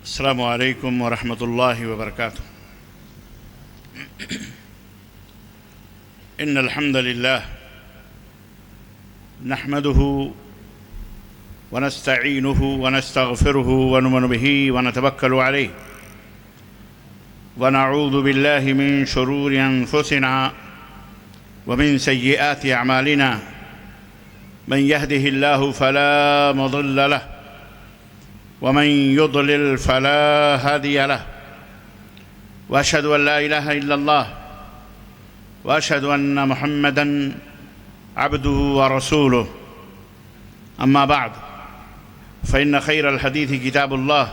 السلام عليكم ورحمة الله وبركاته. إن الحمد لله نحمده ونستعينه ونستغفره ونؤمن به ونتوكل عليه، ونعوذ بالله من شرور أنفسنا ومن سيئات أعمالنا. من يهده الله فلا مضل له ومن يضلل فلا هادي له، وأشهد أن لا إله إلا الله وأشهد أن محمدًا عبده ورسوله. أما بعد، فإن خير الحديث كتاب الله،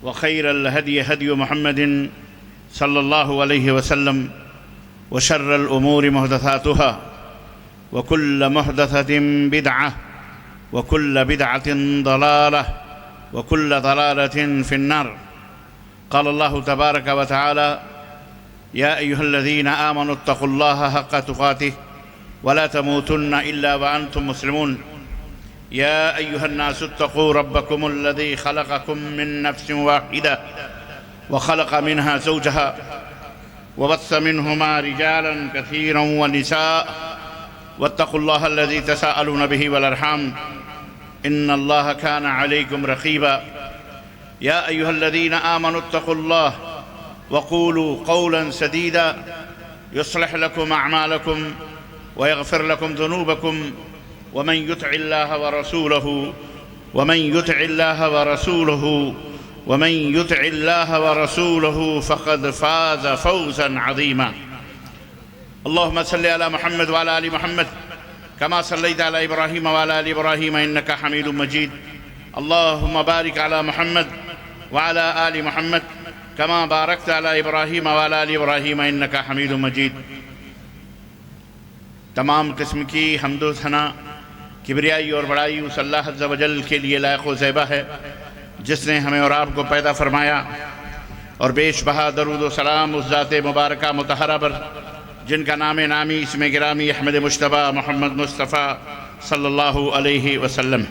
وخير الهدي هدي محمد صلى الله عليه وسلم، وشر الأمور محدثاتها، وكل محدثة بدعة، وكل بدعة ضلالة، وكل ضلالة في النار. قال الله تبارك وتعالى: يا أيها الذين آمنوا اتقوا الله حق تقاته ولا تموتن إلا وأنتم مسلمون. يا أيها الناس اتقوا ربكم الذي خلقكم من نفس واحدة وخلق منها زوجها وبث منهما رجالا كثيرا ونساء، واتقوا الله الذي تساءلون به والأرحام إن الله كان عليكم رقيبا. يا أيها الذين آمنوا اتقوا الله وقولوا قولا سديدا يصلح لكم أعمالكم ويغفر لكم ذنوبكم، ومن يطع الله ورسوله فقد فاز فوزا عظيما. اللهم صل على محمد وعلى آل محمد كما صليت على إبراهيم وعلى آل إبراهيم إنك حميد مجيد. اللهم بارك على محمد وعلى آل محمد كما باركت على إبراهيم وعلى آل إبراهيم إنك حميد مجيد. تمام قسم کی حمد و ثنا، کبریائی اور بڑائی اس اللہ عز و جل کے لیے لائق و زیبا ہے، جس نے ہمیں اور آپ کو پیدا فرمایا، اور بیش بہا درود و سلام اس ذات مبارکہ مطہرہ پر جن کا نام نامی اسم گرامی احمد مجتبیٰ محمد مصطفیٰ صلی اللہ علیہ وسلم.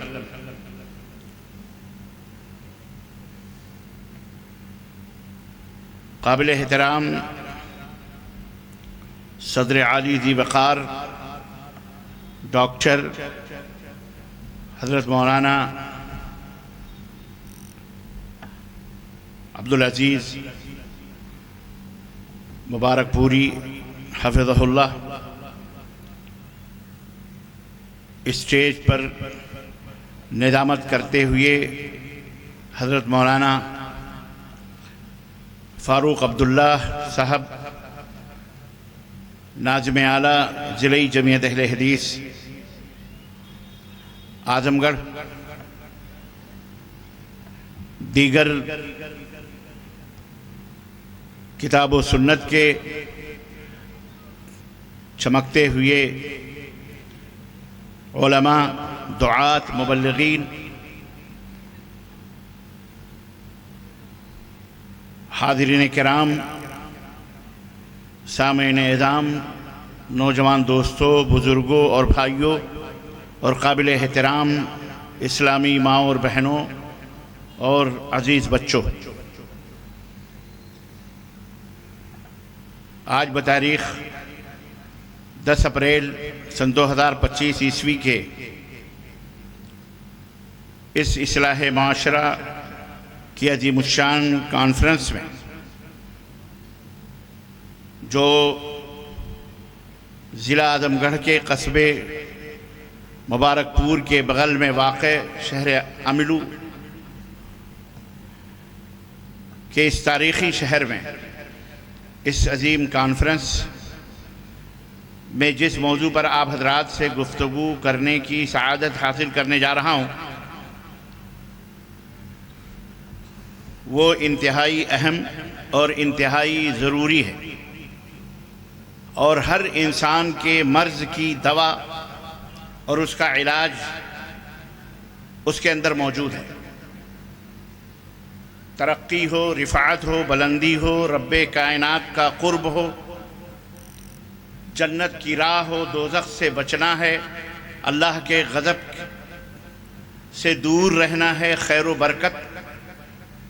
قابل احترام صدر عالی ذی وقار ڈاکٹر حضرت مولانا عبدالعزیز مبارک پوری حفظہ اللہ، اسٹیج پر ندامت کرتے ہوئے حضرت مولانا فاروق عبداللہ صاحب ناظم اعلیٰ ضلعی جمعیت اہل حدیث اعظم گڑھ، دیگر کتاب و سنت کے چمکتے ہوئے علماء، دعات، مبلغین، حاضرین کرام، سامعین اعظام، نوجوان دوستوں، بزرگوں اور بھائیوں، اور قابل احترام اسلامی ماں اور بہنوں اور عزیز بچوں، آج بتاریخ 10 اپریل سن 2025 عیسوی کے اس اصلاح معاشرہ کی عظیم الشان کانفرنس میں، جو ضلع اعظم گڑھ کے قصبے مبارک پور کے بغل میں واقع شہر املو کے اس تاریخی شہر میں اس عظیم کانفرنس میں جس موضوع پر آپ حضرات سے گفتگو کرنے کی سعادت حاصل کرنے جا رہا ہوں، وہ انتہائی اہم اور انتہائی ضروری ہے، اور ہر انسان کے مرض کی دوا اور اس کا علاج اس کے اندر موجود ہے. ترقی ہو، رفعت ہو، بلندی ہو، رب کائنات کا قرب ہو، جنت کی راہ ہو، دوزخ سے بچنا ہے، اللہ کے غضب سے دور رہنا ہے، خیر و برکت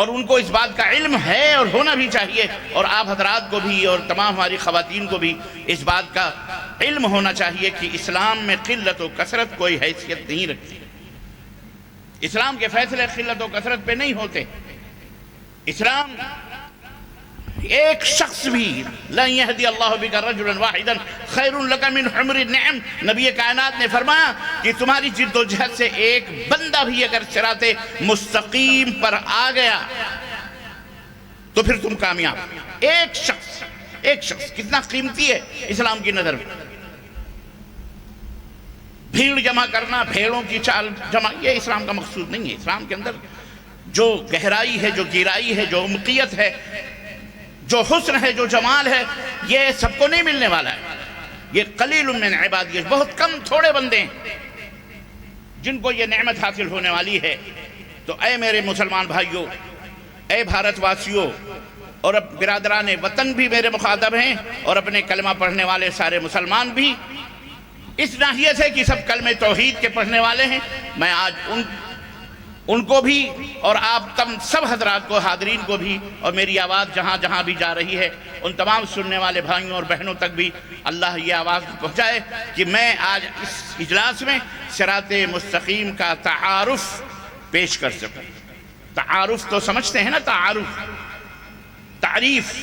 اور ان کو اس بات کا علم ہے اور ہونا بھی چاہیے، اور آپ حضرات کو بھی اور تمام ہماری خواتین کو بھی اس بات کا علم ہونا چاہیے کہ اسلام میں قلت و کثرت کوئی حیثیت نہیں رکھتی۔ اسلام کے فیصلے قلت و کثرت پہ نہیں ہوتے۔ اسلام ایک شخص بھی لَن يَهْدِيَ اللَّهُ بِكَ رَجُلًا وَاحِدًا خَيْرٌ لَكَ مِنْ حُمْرِ النِّعَمِ، نبی کائنات نے فرمایا کہ تمہاری جد و جہد سے ایک بندہ بھی اگر صراط مستقیم پر آ گیا تو پھر تم کامیاب۔ ایک شخص کتنا قیمتی ہے اسلام کی نظر میں۔ بھیڑ جمع کرنا، بھیڑوں کی چال جمع، یہ اسلام کا مقصود نہیں ہے۔ اسلام کے اندر جو گہرائی ہے، جو گہرائی ہے، جو عمقیت ہے، جو حسن ہے، جو جمال ہے، یہ سب کو نہیں ملنے والا ہے۔ یہ قلیل من عبادی، بہت کم تھوڑے بندے ہیں جن کو یہ نعمت حاصل ہونے والی ہے۔ تو اے میرے مسلمان بھائیوں، اے بھارت واسیوں، اور اب برادران وطن بھی میرے مخاطب ہیں، اور اپنے کلمہ پڑھنے والے سارے مسلمان بھی، اس ناحیے سے کہ سب کلمہ توحید کے پڑھنے والے ہیں، میں آج ان کو بھی اور آپ تم سب حضرات کو، حاضرین کو بھی، اور میری آواز جہاں جہاں بھی جا رہی ہے ان تمام سننے والے بھائیوں اور بہنوں تک بھی اللہ یہ آواز پہنچائے کہ میں آج اس اجلاس میں صراط مستقیم کا تعارف پیش کر سکوں۔ تعارف تو سمجھتے ہیں نا، تعارف، تعریف،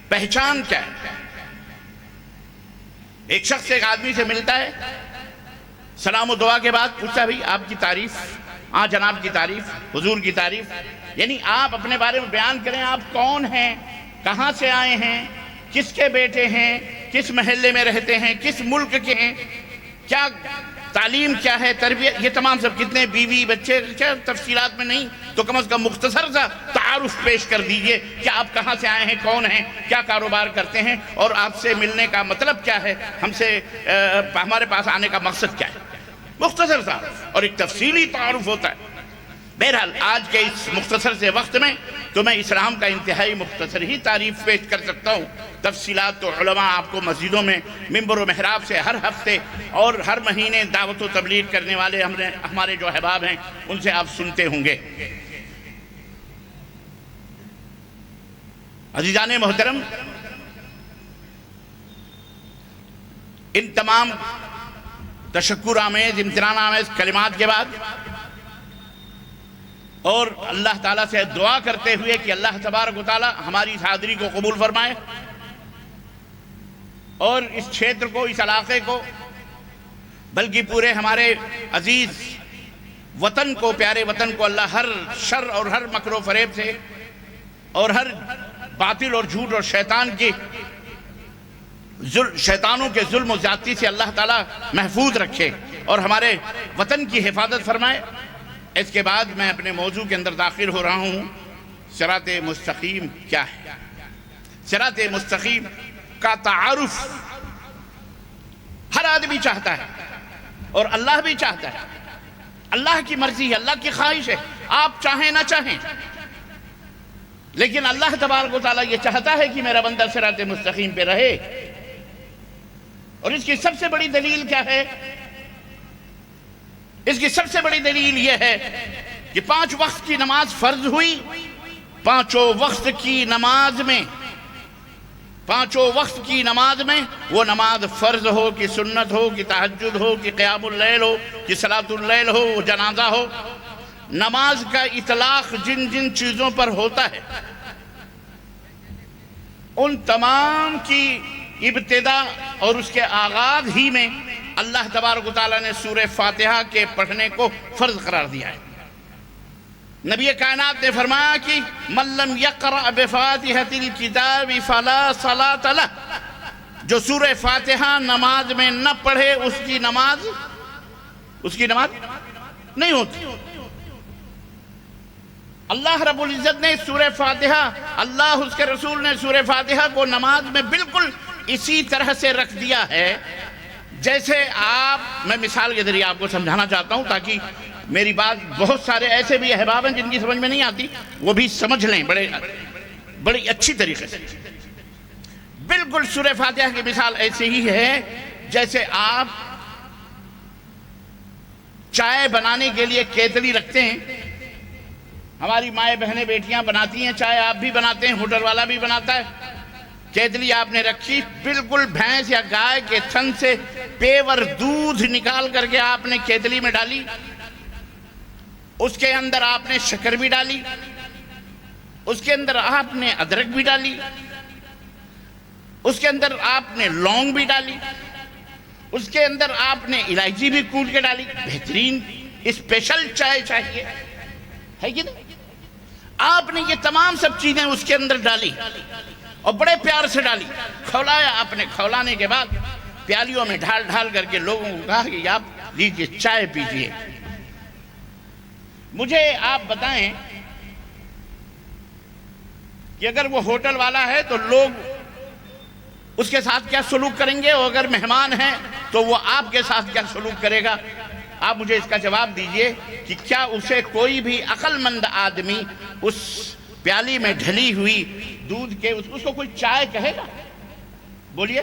پہچان کیا ہے؟ ایک شخص ایک آدمی سے ملتا ہے، سلام و دعا کے بعد پوچھتا بھی آپ کی تعریف، ہاں جناب کی تعریف، حضور کی تعریف، یعنی آپ اپنے بارے میں بیان کریں، آپ کون ہیں، کہاں سے آئے ہیں، کس کے بیٹے ہیں، کس محلے میں رہتے ہیں، کس ملک کے ہیں، کیا تعلیم کیا ہے، تربیت، یہ تمام سب، کتنے بیوی بچے، کیا تفصیلات میں نہیں تو کم از کم مختصر سا تعارف پیش کر دیجئے کہ آپ کہاں سے آئے ہیں، کون ہیں، کیا کاروبار کرتے ہیں، اور آپ سے ملنے کا مطلب کیا ہے، ہم سے ہمارے پاس آنے کا مقصد کیا ہے، مختصر سا اور ایک تفصیلی تعارف ہوتا ہے۔ بہرحال آج کے اس مختصر سے وقت میں تو میں اسلام کا انتہائی مختصر ہی تعریف پیش کر سکتا ہوں۔ تفصیلات تو علماء آپ کو مسجدوں میں منبر و محراب سے ہر ہفتے اور ہر مہینے دعوت و تبلیغ کرنے والے ہمارے جو احباب ہیں ان سے آپ سنتے ہوں گے۔ عزیزان محترم، ان تمام تشکر آمیز، امتنان آمیز کلمات کے بعد اور اللہ تعالیٰ سے دعا کرتے ہوئے کہ اللہ تبارک و تعالیٰ ہماری اس حاضری کو قبول فرمائے اور اس چھیتر کو، اس علاقے کو، بلکہ پورے ہمارے عزیز وطن کو، پیارے وطن کو اللہ ہر شر اور ہر مکر و فریب سے اور ہر باطل اور جھوٹ اور شیطانوں کے ظلم و زیادتی سے اللہ تعالیٰ محفوظ رکھے اور ہمارے وطن کی حفاظت فرمائے۔ اس کے بعد میں اپنے موضوع کے اندر داخل ہو رہا ہوں۔ صراط مستقیم کیا ہے؟ صراط مستقیم کا تعارف ہر آدمی چاہتا ہے اور اللہ بھی چاہتا ہے، اللہ کی مرضی ہے، اللہ کی خواہش ہے، آپ چاہیں نہ چاہیں، لیکن اللہ تبارک و تعالیٰ یہ چاہتا ہے کہ میرا بندہ صراط مستقیم پہ رہے۔ اور اس کی سب سے بڑی دلیل کیا ہے؟ اس کی سب سے بڑی دلیل یہ ہے کہ 5 وقت کی نماز فرض ہوئی، 5 وقت کی نماز میں، 5 وقت کی نماز میں، وہ نماز فرض ہو کہ سنت ہو کہ تہجد ہو کہ قیام اللیل ہو کہ صلاۃ اللیل ہو، جنازہ ہو، نماز کا اطلاق جن جن چیزوں پر ہوتا ہے ان تمام کی ابتدا اور اس کے آغاز ہی میں اللہ تبارک و تعالیٰ نے سورہ فاتحہ کے پڑھنے کو فرض قرار دیا ہے۔ نبی کائنات نے فرمایا کہ من لم یقرأ بفاتحۃ الکتاب فلا صلاۃ لہ، جو سورہ فاتحہ نماز میں نہ پڑھے اس کی نماز نہیں ہوتی۔ اللہ رب العزت نے سورہ فاتحہ، اللہ اس کے رسول نے سورہ فاتحہ کو نماز میں بالکل اسی طرح سے رکھ دیا ہے جیسے میں مثال کے ذریعے آپ کو سمجھانا چاہتا ہوں تاکہ میری بات بہت سارے ایسے بھی احباب ہیں جن کی سمجھ میں نہیں آتی، وہ بھی سمجھ لیں بڑی اچھی طریقے سے۔ بالکل سورہ فاتحہ کی مثال ایسے ہی ہے جیسے آپ چائے بنانے کے لیے کیتلی رکھتے ہیں، ہماری مائیں بہنیں بیٹیاں بناتی ہیں چائے، آپ بھی بناتے ہیں، ہوٹل والا بھی بناتا ہے۔ کیتلی آپ نے رکھی، بالکل بھینس یا گائے کے تھن سے پیور دودھ نکال کر کے آپ نے کیتلی میں ڈالی، اس کے اندر آپ نے شکر بھی ڈالی، اس کے اندر آپ نے ادرک بھی ڈالی، اس کے اندر آپ نے لونگ بھی ڈالی، اس کے اندر آپ نے الائچی بھی کوٹ کے ڈالی۔ بہترین اسپیشل چائے چاہیے ہے کہ نہیں؟ آپ نے یہ تمام سب چیزیں اس کے اندر ڈالی اور بڑے پیار سے ڈالی، کھولایا آپ نے۔ کھولانے کے بعد پیالیوں میں ڈھال ڈھال کر کے لوگوں کو کہا کہ آپ لیجئے چائے پیجئے۔ مجھے آپ بتائیں کہ اگر وہ ہوٹل والا ہے تو لوگ اس کے ساتھ کیا سلوک کریں گے، اور اگر مہمان ہیں تو وہ آپ کے ساتھ کیا سلوک کرے گا؟ آپ مجھے اس کا جواب دیجئے کہ کیا اسے کوئی بھی عقل مند آدمی اس پیالی میں ڈھلی ہوئی دودھ کے اس کو کوئی چائے کہے گا؟ بولیے۔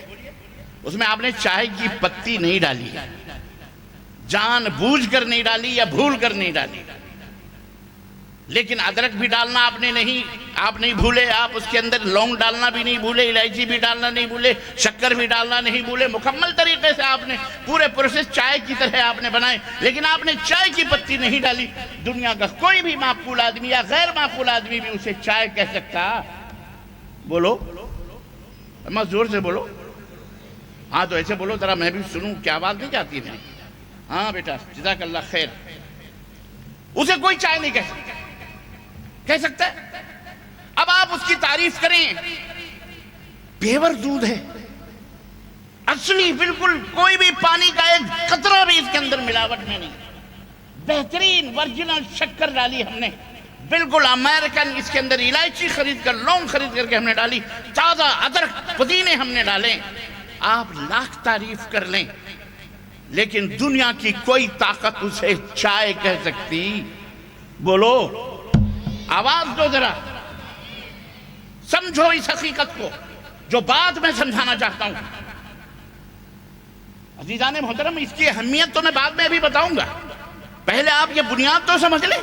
اس میں آپ نے چائے کی پتی نہیں ڈالی، جان بوجھ کر نہیں ڈالی یا بھول کر نہیں ڈالی، لیکن ادرک بھی ڈالنا آپ نہیں بھولے، آپ اس کے اندر لونگ ڈالنا بھی نہیں بھولے، الائچی بھی ڈالنا نہیں بھولے، شکر بھی ڈالنا نہیں بھولے۔ مکمل طریقے سے آپ نے پورے پروسیس چائے کی طرح آپ نے بنائے، لیکن آپ نے چائے کی پتی نہیں ڈالی۔ دنیا کا کوئی بھی معقول آدمی یا غیر معقول آدمی بھی اسے چائے کہہ سکتا؟ بولو، اما زور سے بولو۔ ہاں تو ایسے بولو ذرا، میں بھی سنوں، کیا آواز نہیں جاتی ہے؟ ہاں بیٹا، جزاک اللہ خیر۔ اسے کوئی چائے نہیں کہہ سکتا ہے۔ اب آپ اس کی تعریف کریں، پیور دودھ ہے، اصلی، بالکل کوئی بھی پانی کا ایک قطرہ بھی اس کے اندر ملاوٹ میں نہیں، بہترین ورجنل شکر ڈالی ہم نے، بالکل امریکن، اس کے اندر الائچی خرید کر، لونگ خرید کر کے ہم نے ڈالی، تازہ ادرک پودینے ہم نے ڈالے۔ آپ لاکھ تعریف کر لیں، لیکن دنیا کی کوئی طاقت اسے چائے کہہ سکتی؟ بولو، آواز دو ذرا، سمجھو اس حقیقت کو جو بات میں سمجھانا چاہتا ہوں۔ عزیزان محترم، اس کی اہمیت تو میں بعد میں ابھی بتاؤں گا، پہلے آپ یہ بنیاد تو سمجھ لیں۔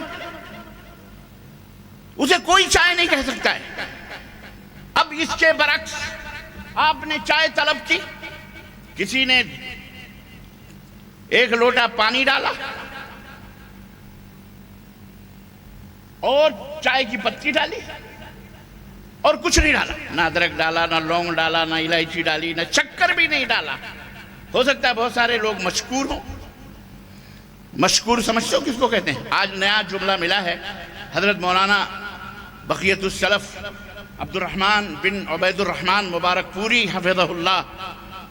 اسے کوئی چائے نہیں کہہ سکتا ہے۔ اب اس کے برعکس آپ نے چائے طلب کی، کسی نے ایک لوٹا پانی ڈالا اور چائے کی پتی ڈالی اور کچھ نہیں ڈالا، نہ ادرک ڈالا، نہ لونگ ڈالا، نہ الائچی ڈالی، نہ شکر بھی نہیں ڈالا۔ ہو سکتا ہے بہت سارے لوگ مشکور ہوں۔ مشکور سمجھتے ہو کس کو کہتے ہیں؟ آج نیا جملہ ملا ہے، حضرت مولانا بقیت السلف عبد الرحمن بن عبید الرحمن مبارک پوری حفظہ اللہ،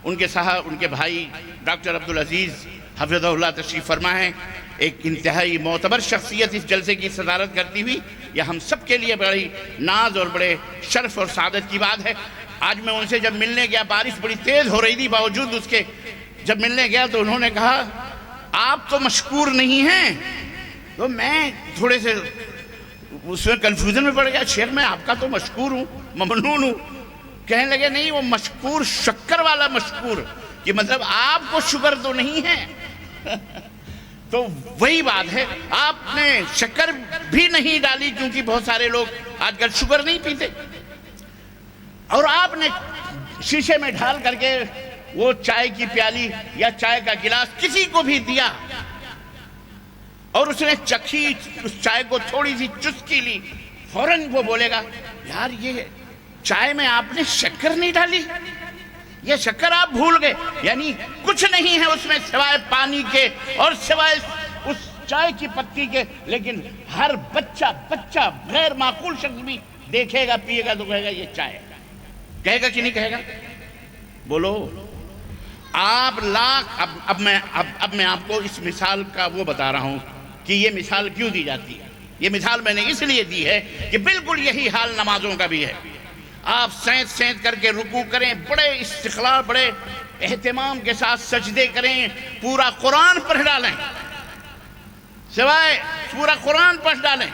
ان کے بھائی ڈاکٹر عبدالعزیز حفظہ اللہ تشریف فرما ہے، ایک انتہائی معتبر شخصیت اس جلسے کی صدارت کرتی ہوئی، یہ ہم سب کے لیے بڑی ناز اور بڑے شرف اور سعادت کی بات ہے۔ آج میں ان سے جب ملنے گیا، بارش بڑی تیز ہو رہی تھی، باوجود اس کے جب ملنے گیا تو انہوں نے کہا آپ تو مشکور نہیں ہیں۔ تو میں تھوڑے سے اس میں کنفیوژن میں پڑ گیا، شیخ میں آپ کا تو مشکور ہوں، ممنون ہوں۔ کہنے لگے نہیں، وہ مشکور شکر والا مشکور، کہ مطلب آپ کو شکر تو نہیں ہے۔ تو وہی بات ہے، آپ نے شکر بھی نہیں ڈالی، کیونکہ بہت سارے لوگ آج کل شکر نہیں پیتے، اور آپ نے شیشے میں ڈھال کر کے وہ چائے کی پیالی یا چائے کا گلاس کسی کو بھی دیا، اور اس نے چکھی، اس چائے کو تھوڑی سی چسکی لی، فوراً وہ بولے گا یار یہ چائے میں آپ نے شکر نہیں ڈالی، یہ شکر آپ بھول گئے۔ یعنی کچھ نہیں ہے اس میں سوائے پانی کے اور سوائے اس چائے کی پتی کے، لیکن ہر بچہ غیر معقول شخص بھی دیکھے گا، پیے گا تو کہے گا یہ چائے، کہے گا کہ نہیں کہے گا؟ بولو۔ آپ لاکھ اب میں آپ کو اس مثال کا وہ بتا رہا ہوں کہ یہ مثال کیوں دی جاتی ہے۔ یہ مثال میں نے اس لیے دی ہے کہ بالکل یہی حال نمازوں کا بھی ہے۔ آپ سینت کر کے رکوع کریں، بڑے استقلال، بڑے اہتمام کے ساتھ سجدے کریں، پورا قرآن پڑھ ڈالیں، سوائے پورا قرآن پڑھ ڈالیں،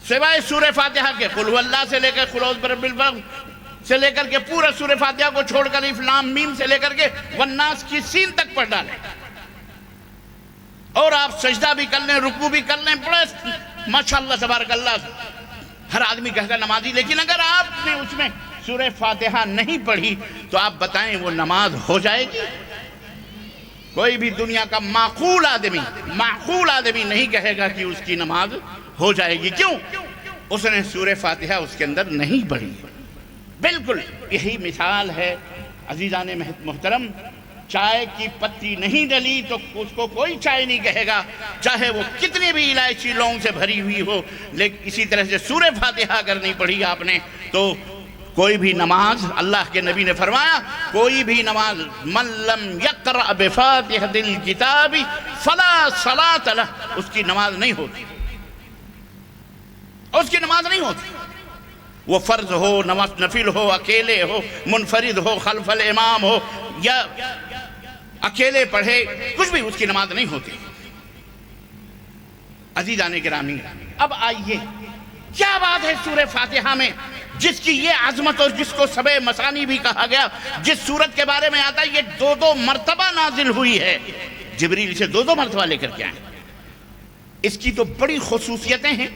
سوائے سورہ فاتحہ کے، قل هو اللہ سے لے کر قل اعوذ برب الفلق سے لے کر کے پورا سورہ فاتحہ کو چھوڑ کر الف لام میم سے لے کر کے والناس کی سین تک پڑھ ڈالیں، اور آپ سجدہ بھی کر لیں، رکوع بھی کر لیں، بڑے ماشاءاللہ تبارک اللہ ہر آدمی کہے گا نمازی، لیکن اگر آپ نے اس میں سورہ فاتحہ نہیں پڑھی تو آپ بتائیں وہ نماز ہو جائے گی؟ کوئی بھی دنیا کا معقول آدمی نہیں کہے گا کہ اس کی نماز ہو جائے گی۔ کیوں؟ اس نے سورہ فاتحہ اس کے اندر نہیں پڑھی۔ بالکل یہی مثال ہے عزیزان محترم، چائے کی پتی نہیں ڈلی تو اس کو کوئی چائے نہیں کہے گا، چاہے وہ کتنی بھی الائچی لونگ سے بھری ہوئی ہو، لیکن اسی طرح سے سورہ فاتحہ اگر نہیں پڑھی آپ نے تو کوئی بھی نماز، اللہ کے نبی نے فرمایا کوئی بھی نماز من لم یقرأ بفاتحۃ الکتاب فلا صلاۃ لہ، اس کی نماز نہیں ہوتی، اس کی نماز نہیں ہوتی۔ وہ فرض ہو، نفل ہو، اکیلے ہو، منفرد ہو، خلف الامام ہو یا اکیلے پڑھے، کچھ بھی اس کی نماز نہیں ہوتی۔ عزیزان گرامی، اب آئیے کیا بات ہے سورہ فاتحہ میں جس کی یہ عظمت اور جس کو سبع مثانی بھی کہا گیا، جس سورت کے بارے میں آتا ہے یہ 2 مرتبہ نازل ہوئی ہے، جبریل سے 2 مرتبہ لے کر کے آئے۔ اس کی تو بڑی خصوصیتیں ہیں،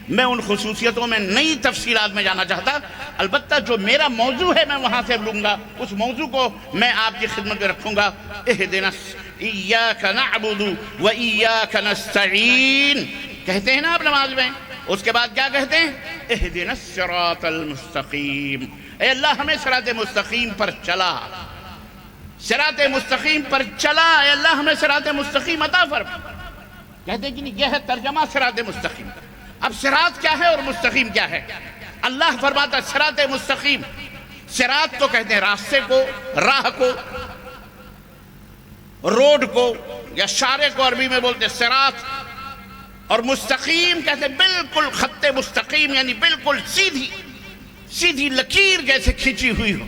میں ان خصوصیتوں میں نئی تفصیلات میں جانا چاہتا، البتہ جو میرا موضوع ہے میں وہاں سے لوں گا، اس موضوع کو میں آپ کی خدمت میں رکھوں گا۔ اہدنا ایاک نعبد و ایاک نستعین کہتے ہیں نا آپ نماز میں، اس کے بعد کیا کہتے ہیں؟ اہدنا الصراط المستقیم، اے اللہ ہمیں صراط مستقیم پر چلا، صراط مستقیم پر چلا، اے اللہ ہمیں صراط مستقیم عطا فرما۔ کہتے ہیں کہ یہ ہے ترجمہ صراط مستقیم۔ اب صراط کیا ہے اور مستقیم کیا ہے؟ اللہ فرماتا صراط مستقیم، صراط تو کہتے ہیں راستے کو، راہ کو، روڈ کو یا شارع کو عربی میں بولتے صراط، اور مستقیم کہتے ہیں بالکل خط مستقیم، یعنی بالکل سیدھی لکیر جیسے کھینچی ہوئی ہو۔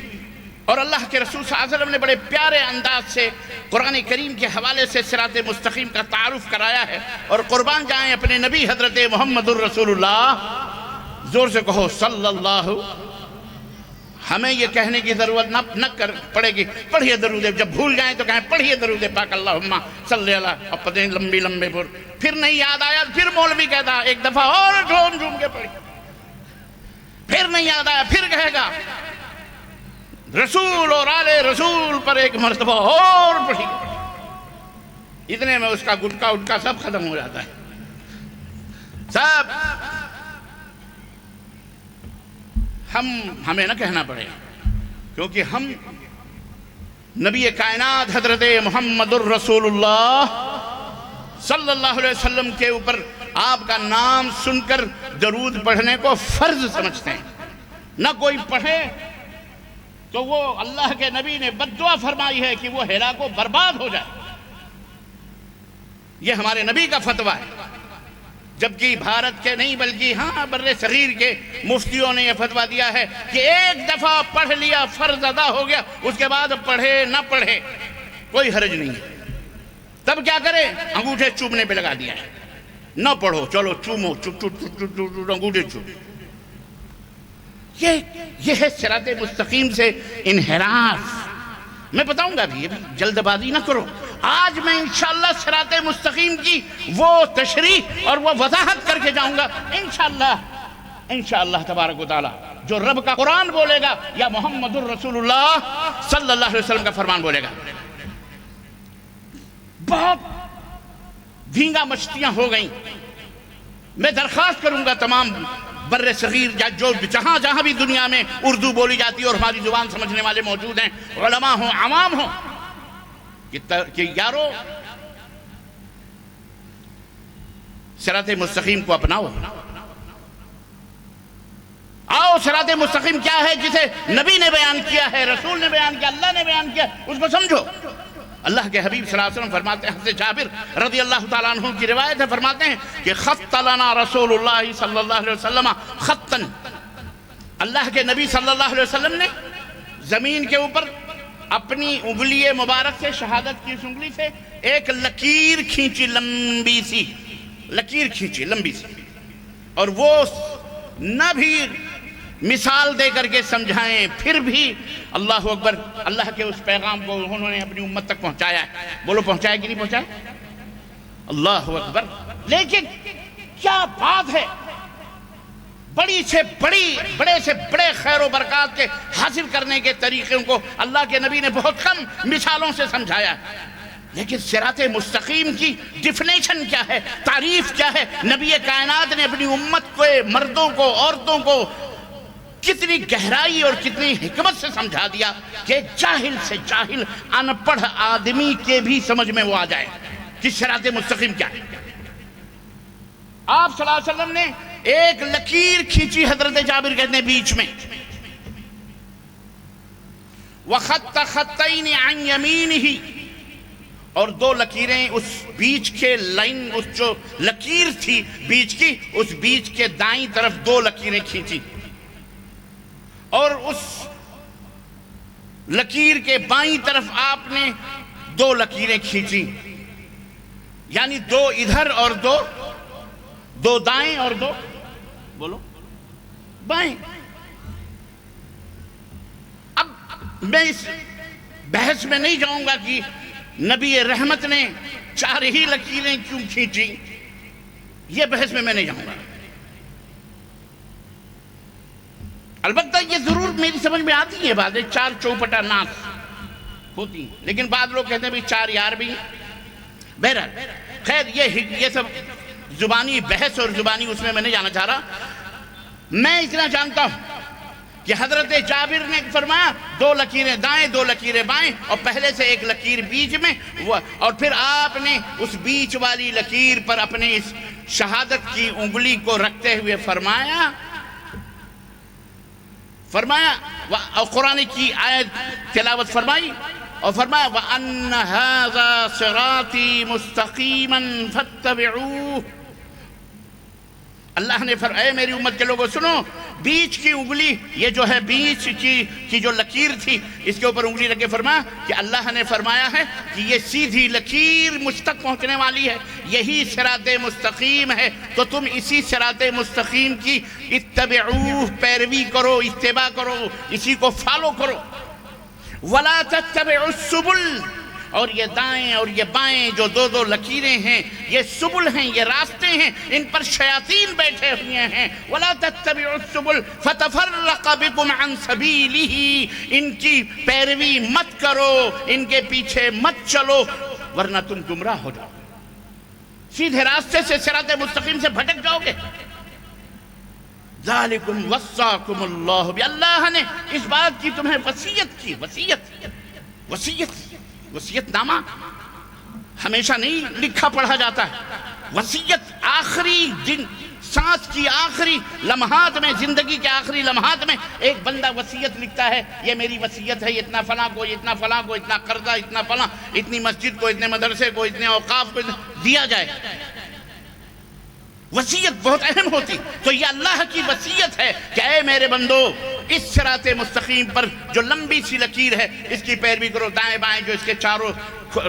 اور اللہ کے رسول صلی اللہ علیہ وسلم نے بڑے پیارے انداز سے قرآن کریم کے حوالے سے صراط مستقیم کا تعارف کرایا ہے، اور قربان جائیں اپنے نبی حضرت محمد الرسول اللہ، زور سے کہو صلی اللہ۔ ہمیں یہ کہنے کی ضرورت نہ پڑے گی پڑھیے درود، جب بھول جائیں تو کہیں پڑھیے درود پاک اللہم صلی اللہ، اب پتہ لمبے پر پھر نہیں یاد آیا، پھر مولوی کہتا ایک دفعہ اور جھوم کے پڑھی، پھر نہیں یاد آیا پھر کہے گا رسول اور آل رسول پر ایک مرتبہ اور پڑھی، اتنے میں اس کا گٹکا سب ختم ہو جاتا ہے، سب۔ ہمیں نہ کہنا پڑے، کیونکہ ہم نبی کائنات حضرت محمد الرسول اللہ صلی اللہ علیہ وسلم کے اوپر آپ کا نام سن کر درود پڑھنے کو فرض سمجھتے ہیں۔ نہ کوئی پڑھے تو وہ اللہ کے نبی نے بد دعا فرمائی ہے کہ وہ ہلاک و برباد ہو جائے، یہ ہمارے نبی کا فتویٰ ہے۔ جبکہ بھارت کے نہیں بلکہ بر صغیر کے مفتیوں نے یہ فتویٰ دیا ہے کہ ایک دفعہ پڑھ لیا فرض ادا ہو گیا، اس کے بعد پڑھے نہ پڑھے کوئی حرج نہیں ہے۔ تب کیا کرے؟ انگوٹھے چومنے پہ لگا دیا ہے، نہ پڑھو چلو چومو، انگوٹھے چوم۔ یہ ہے صراط مستقیم سے انحراف۔ میں بتاؤں گا بھی، جلد بازی نہ کرو، آج میں انشاءاللہ صراط مستقیم کی وہ تشریح اور وہ وضاحت کر کے جاؤں گا انشاءاللہ تبارک و تعالی، جو رب کا قرآن بولے گا یا محمد الرسول اللہ صلی اللہ علیہ وسلم کا فرمان بولے گا۔ بہت بھینگا مچھلیاں ہو گئیں، میں درخواست کروں گا تمام بر صغیر جہاں جہاں بھی دنیا میں اردو بولی جاتی ہے اور ہماری زبان سمجھنے والے موجود ہیں، علماء ہوں عوام ہوں، کہ یارو صراط مستقیم کو اپناؤ، آؤ صراط مستقیم کیا ہے جسے نبی نے بیان کیا ہے، رسول نے بیان کیا، اللہ نے بیان کیا، اس کو سمجھو۔ اللہ کے حبیب صلی اللہ علیہ وسلم فرماتے ہیں، حضرت جابر رضی اللہ تعالیٰ عنہ کی روایت ہے، فرماتے ہیں کہ خط لنا رسول اللہ صلی اللہ علیہ وسلم خطاً، اللہ کے نبی صلی اللہ علیہ وسلم نے زمین کے اوپر اپنی انگلی مبارک سے، شہادت کی اس انگلی سے ایک لکیر کھینچی، لمبی سی لکیر کھینچی، لمبی سی، اور وہ نہ بھی مثال دے کر کے سمجھائیں، پھر بھی اللہ اکبر، اللہ کے اس پیغام کو انہوں نے اپنی امت تک پہنچایا ہے۔ بولو پہنچایا کہ نہیں پہنچایا؟ اللہ اکبر۔ لیکن کیا بات ہے! بڑے سے بڑے خیر و برکات کے حاصل کرنے کے طریقوں کو اللہ کے نبی نے بہت کم مثالوں سے سمجھایا ہے، لیکن صراط مستقیم کی ڈیفینیشن کیا ہے، تعریف کیا ہے؟ نبی کائنات نے اپنی امت کو، مردوں کو، عورتوں کو کتنی گہرائی اور کتنی حکمت سے سمجھا دیا کہ جاہل سے جاہل ان پڑھ آدمی کے بھی سمجھ میں وہ آ جائے کہ صراط مستقیم کیا ہے۔ آپ صلی اللہ علیہ وسلم نے ایک لکیر کھینچی، حضرت جابر کہتے ہیں بیچ میں، وَخَطَّ خَطَّيْنِ عَنْ يَمِينِهِ، اور دو لکیریں اس بیچ کے لائن، اس جو لکیر تھی بیچ کی، اس بیچ کے دائیں طرف دو لکیریں کھینچی، اور اس لکیر کے بائیں طرف آپ نے دو لکیریں کھینچی، یعنی دو ادھر اور دو دائیں اور دو بولو بائیں۔ اب میں اس بحث میں نہیں جاؤں گا کہ نبی رحمت نے چار ہی لکیریں کیوں کھینچی، یہ بحث میں نہیں جاؤں گا۔ البتہ یہ ضرور میری سمجھ میں آتی ہے باتیں، چار چوپٹا ناس ہوتی ہیں، لیکن بعض لوگ کہتے ہیں بھی چار یار بھی ہیں۔ بہرحال خیر یہ سب زبانی بحث اور زبانی اس میں نہیں جانا چاہ رہا۔ میں اتنا جانتا ہوں کہ حضرت جابر نے فرمایا دو لکیریں دائیں دو لکیریں بائیں، اور پہلے سے ایک لکیر بیچ میں، اور پھر آپ نے اس بیچ والی لکیر پر اپنے اس شہادت کی انگلی کو رکھتے ہوئے فرمایا، اور قرآن کی آیت تلاوت فرمائی اور فرمایا وَأَنَّ هَذَا صِرَاطِي مُسْتَقِيمًا فَاتَّبِعُوهُ۔ اللہ نے فرمایا اے میری امت کے لوگوں سنو، بیچ کی انگلی، یہ جو ہے بیچ کی جو لکیر تھی، اس کے اوپر انگلی رکھ کے فرمایا کہ اللہ نے فرمایا ہے کہ یہ سیدھی لکیر مجھ تک پہنچنے والی ہے، یہی صراط مستقیم ہے، تو تم اسی صراط مستقیم کی اتبعوہ، پیروی کرو، اتباع کرو، اسی کو فالو کرو۔ وَلَا تَتَّبِعُوا السُّبُلَ، اور یہ دائیں اور یہ بائیں جو دو دو لکیریں ہیں، یہ سبل ہیں، یہ راستے ہیں، ان پر شیاطین بیٹھے ہوئے ہیں۔ وَلَا تَتَّبِعُوا السُّبُلَ فَتَفَرَّقَ بِكُمْ عَنْ سَبِيلِهِ، ان کی پیروی مت کرو، ان کے پیچھے مت چلو، ورنہ تم گمراہ ہو جاؤ، سیدھے راستے سے صراط مستقیم سے بھٹک جاؤ گے۔ ذَلِكُمْ وَصَّاكُمُ اللَّهُ بِهِ، اللہ نے اس بات کی تمہیں وصیت کی، وصیت نامہ ہمیشہ نہیں لکھا پڑھا جاتا ہے، وصیت آخری دن، سانس کی آخری لمحات میں، زندگی کے آخری لمحات میں ایک بندہ وصیت لکھتا ہے، یہ میری وصیت ہے، اتنا فلاں کو، اتنا فلاں کو، اتنا قرضہ، اتنا فلاں، اتنی مسجد کو، اتنے مدرسے کو، اتنے اوقاف کو دیا جائے۔ وصیت بہت اہم ہوتی، تو یہ اللہ کی وصیت ہے کہ اے میرے بندو، اس صراط مستقیم پر جو لمبی سی لکیر ہے اس کی پیروی کرو، دائیں بائیں جو اس کے چاروں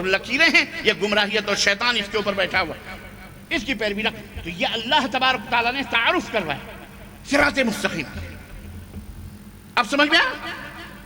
لکیریں ہیں یہ گمراہیت اور شیطان اس کے اوپر بیٹھا ہوا ہے، اس کی پیروی نہ۔ تو یہ اللہ تبارک تعالیٰ نے تعارف کروایا صراط مستقیم۔ اب سمجھ میں آیا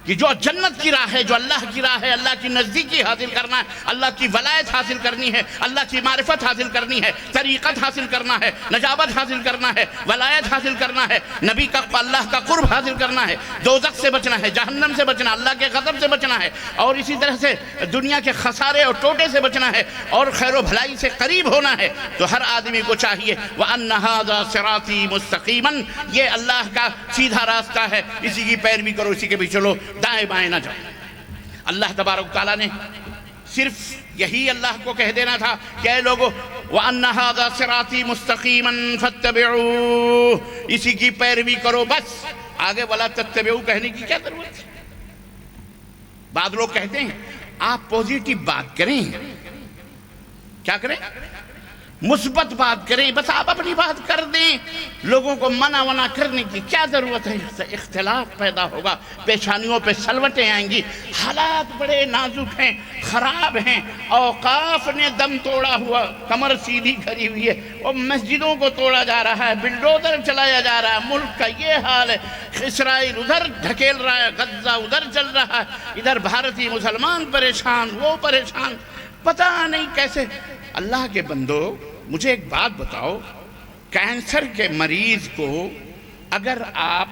کہ جو جنت کی راہ ہے، جو اللہ کی راہ ہے، اللہ کی نزدیکی حاصل کرنا ہے، اللہ کی ولایت حاصل کرنی ہے، اللہ کی معرفت حاصل کرنی ہے، طریقت حاصل کرنا ہے، نجابت حاصل کرنا ہے، ولایت حاصل کرنا ہے، نبی کا اللہ کا قرب حاصل کرنا ہے، دوزخ سے بچنا ہے، جہنم سے بچنا، اللہ کے غضب سے بچنا ہے، اور اسی طرح سے دنیا کے خسارے اور ٹوٹے سے بچنا ہے، اور خیر و بھلائی سے قریب ہونا ہے، تو ہر آدمی کو چاہیے وَأَنَّ هَذَا صِرَاطِي مُسْتَقِيمًا، یہ اللہ کا سیدھا راستہ ہے، اسی کی پیروی کرو، اسی کے بھی چلو، دائیں بائیں نہ جاؤ۔ اللہ تبارک تعالیٰ نے صرف یہی اللہ کو کہہ دینا تھا کہ اے لوگو وَأَنَّ هَذَا صِرَاطِي مُسْتَقِيمًا فَاتَّبِعُوهُ، اسی کی پیروی کرو، بس آگے وَلَا تَتَّبِعُوا کہنے کی کیا ضرورت ہے؟ بعض لوگ کہتے ہیں آپ پوزیٹیو بات کریں، کیا کریں؟ مثبت بات کریں، بس آپ اپنی بات کر دیں، لوگوں کو منع ونا کرنے کی کیا ضرورت ہے؟ اس سے اختلاف پیدا ہوگا، پیشانیوں پہ سلوٹیں آئیں گی، حالات بڑے نازک ہیں، خراب ہیں، اوقاف نے دم توڑا ہوا، کمر سیدھی کری ہوئی ہے، اور مسجدوں کو توڑا جا رہا ہے، بلڈوزر چلایا جا رہا ہے، ملک کا یہ حال ہے، اسرائیل ادھر دھکیل رہا ہے، غزہ ادھر چل رہا ہے، ادھر بھارتی مسلمان پریشان، وہ پریشان، پتہ نہیں کیسے۔ اللہ کے بندو مجھے ایک بات بتاؤ، کینسر کے مریض کو اگر آپ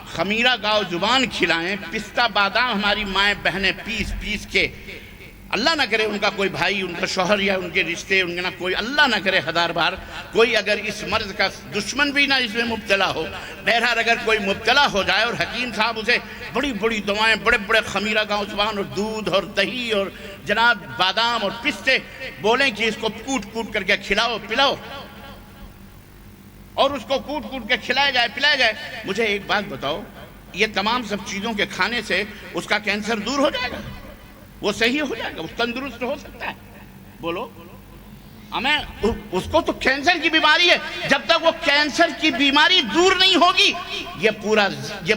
خمیرہ گاؤ زبان کھلائیں، پستہ بادام ہماری مائیں بہنیں پیس پیس کے، اللہ نہ کرے ان کا کوئی بھائی، ان کا شوہر یا ان کے رشتے، ان کا کوئی، اللہ نہ کرے ہزار بار کوئی اگر اس مرض کا دشمن بھی نہ اس میں مبتلا ہو، بہرحال اگر کوئی مبتلا ہو جائے اور حکیم صاحب اسے بڑی بڑی دوائیں، بڑے بڑے خمیرہ گاؤ زبان اور دودھ اور دہی اور جناب بادام اور پستے بولیں کہ اس کو کوٹ کوٹ کر کے کھلاؤ پلاؤ، اور اس کو کوٹ کوٹ کے کھلایا جائے پلایا جائے، مجھے ایک بات بتاؤ، یہ تمام سب چیزوں کے کھانے سے اس کا کینسر دور ہو جائے گا؟ وہ صحیح ہو جائے گا؟ وہ تندرست ہو سکتا ہے؟ بولو ہمیں، اس کو تو کینسر کی بیماری ہے، جب تک وہ کینسر کی بیماری دور نہیں ہوگی، یہ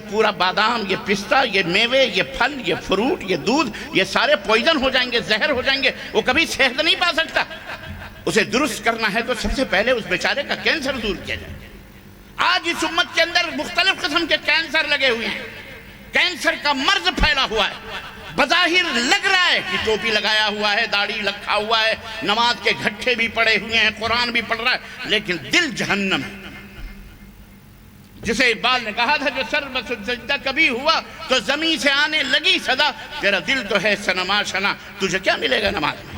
پورا بادام، یہ پستہ، یہ میوے، یہ پھل، یہ فروٹ، یہ دودھ، یہ سارے پوائزن ہو جائیں گے، زہر ہو جائیں گے، وہ کبھی صحت نہیں پا سکتا۔ اسے درست کرنا ہے تو سب سے پہلے اس بیچارے کا کینسر دور کیا جائے۔ آج اس امت کے اندر مختلف قسم کے کینسر لگے ہوئے ہیں، کینسر کا مرض پھیلا ہوا ہے، بظاہر لگ رہا ہے کہ ٹوپی لگایا ہوا ہے، داڑھی رکھا ہوا ہے، نماز کے گھٹے بھی پڑے ہوئے ہیں، قرآن بھی پڑھ رہا ہے، لیکن دل جہنم ہے۔ جسے اقبال نے کہا تھا، جو سر بس سجدہ کبھی ہوا تو زمین سے آنے لگی صدا، تیرا دل تو ہے صنما شنا، تجھے کیا ملے گا نماز میں؟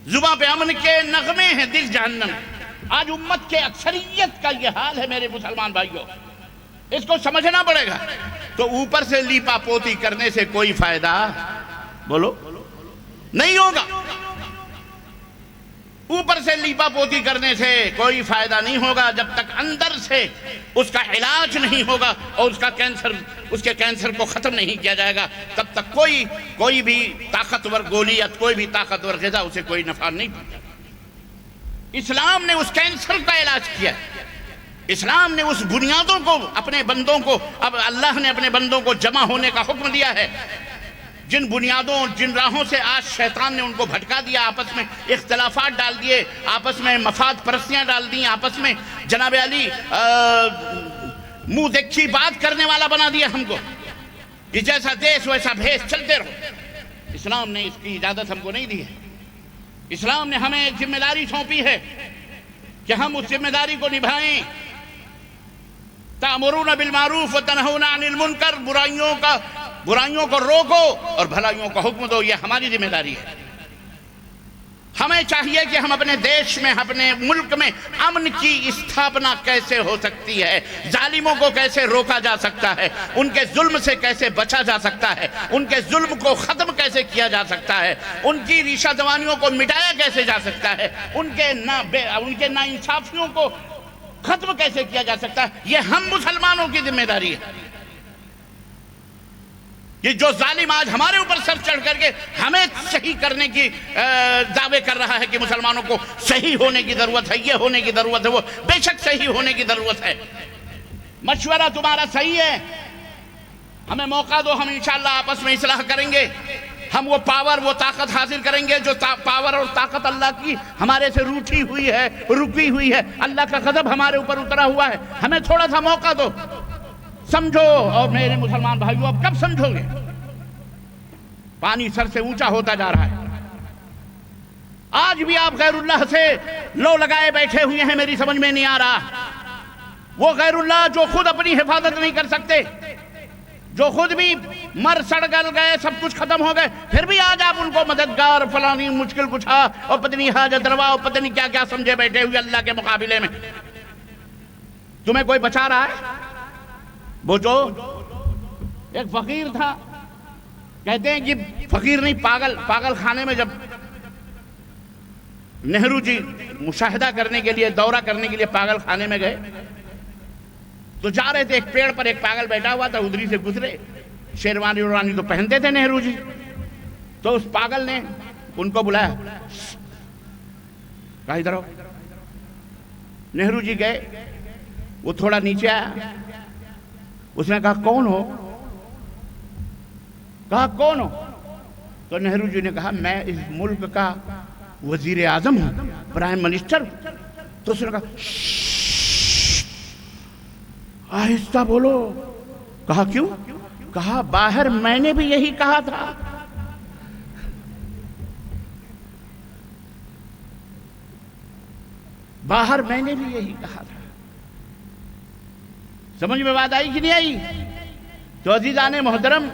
زباں پہ امن کے نغمے ہیں، دل جہنم ہے۔ آج امت کے اکثریت کا یہ حال ہے میرے مسلمان بھائیوں، اس کو سمجھنا پڑے گا۔ تو اوپر سے لیپا پوتی کرنے سے کوئی فائدہ بولو نہیں ہوگا، اوپر سے لیپا پوتی کرنے سے کوئی فائدہ نہیں ہوگا جب تک اندر سے اس کا علاج نہیں ہوگا اور اس کے کینسر کو ختم نہیں کیا جائے گا، تب تک کوئی بھی طاقتور گولی یا کوئی بھی طاقتور غذا اسے کوئی نفع نہیں پہنچے۔ اسلام نے اس کینسر کا علاج کیا، اسلام نے اس بنیادوں کو اپنے بندوں کو، اب اللہ نے اپنے بندوں کو جمع ہونے کا حکم دیا ہے، جن بنیادوں جن راہوں سے آج شیطان نے ان کو بھٹکا دیا، آپس میں اختلافات ڈال دیے، آپس میں مفاد پرستیاں ڈال دیں، آپس میں جناب علی منہ دیکھی بات کرنے والا بنا دیا ہم کو، یہ جیسا دیش ویسا بھیس چلتے رہو۔ اسلام نے اس کی اجازت ہم کو نہیں دی ہے۔ اسلام نے ہمیں ایک ذمہ داری سونپی ہے کہ ہم اس ذمہ داری کو نبھائیں۔ تأمرون بالمعروف وتنہون عن المنکر، برائیوں کو روکو اور بھلائیوں کو حکم دو، یہ ہماری ذمہ داری ہے۔ ہمیں چاہیے کہ ہم اپنے دیش میں، اپنے ملک میں امن کی استھاپنا کیسے ہو سکتی ہے، ظالموں کو کیسے روکا جا سکتا ہے، ان کے ظلم سے کیسے بچا جا سکتا ہے، ان کے ظلم کو ختم کیسے کیا جا سکتا ہے، ان کی ریشہ دوانیوں کو مٹایا کیسے جا سکتا ہے، ان کے ناانصافیوں کو ختم کیسے کیا جا سکتا ہے، یہ ہم مسلمانوں کی ذمہ داری ہے۔ یہ جو ظالم آج ہمارے اوپر سر چڑھ کر کے ہمیں صحیح کرنے کی دعوے کر رہا ہے کہ مسلمانوں کو صحیح ہونے کی ضرورت ہے، یہ ہونے کی ضرورت ہے، وہ بے شک صحیح ہونے کی ضرورت ہے، مشورہ تمہارا صحیح ہے، ہمیں موقع دو، ہم انشاءاللہ آپس میں اصلاح کریں گے، ہم وہ پاور وہ طاقت حاصل کریں گے جو پاور اور طاقت اللہ کی ہمارے سے روٹھی ہوئی ہے، رکی ہوئی ہے، اللہ کا غضب ہمارے اوپر اترا ہوا ہے، ہمیں تھوڑا سا موقع دو، سمجھو۔ اور میرے مسلمان بھائیوں، اب کب سمجھو گے؟ پانی سر سے اونچا ہوتا جا رہا ہے، آج بھی آپ غیر اللہ سے لو لگائے بیٹھے ہوئے ہیں، میری سمجھ میں نہیں آ رہا۔ وہ غیر اللہ جو خود اپنی حفاظت نہیں کر سکتے، جو خود بھی مر سڑ گل گئے، سب کچھ ختم ہو گئے، پھر بھی آج آپ ان کو مددگار، فلانی مشکل کشا اور پتنی حاجت روا اور پتنی کیا کیا سمجھے بیٹھے ہوئے اللہ کے مقابلے میں۔ تمہیں کوئی بچا رہا ہے؟ وہ جو ایک فقیر تھا، کہتے ہیں کہ فقیر نہیں، پاگل خانے میں جب نہرو جی مشاہدہ کرنے کے لیے، دورہ کرنے کے لیے پاگل خانے میں گئے تو جا رہے تھے، ایک پیڑ پر ایک پاگل بیٹھا ہوا تھا، ادھری سے گزرے، شیروانی ورانی تو پہنتے تھے نہرو جی، تو اس پاگل نے ان کو بلایا، کہا ادھر آؤ۔ نہرو جی گئے، وہ تھوڑا نیچے آیا، اس نے کہا کون ہو؟ کہا کون ہو؟ تو نہرو جی نے کہا میں اس ملک کا وزیر اعظم ہوں، پرائم منسٹر ہوں۔ تو اس نے کہا آہستہ بولو۔ کہا کیوں؟ کہا باہر میں نے بھی یہی کہا تھا۔ باہر میں نے بھی یہی کہا تھا. سمجھ میں بات آئی کہ نہیں آئی؟ تو عزیزان محترم،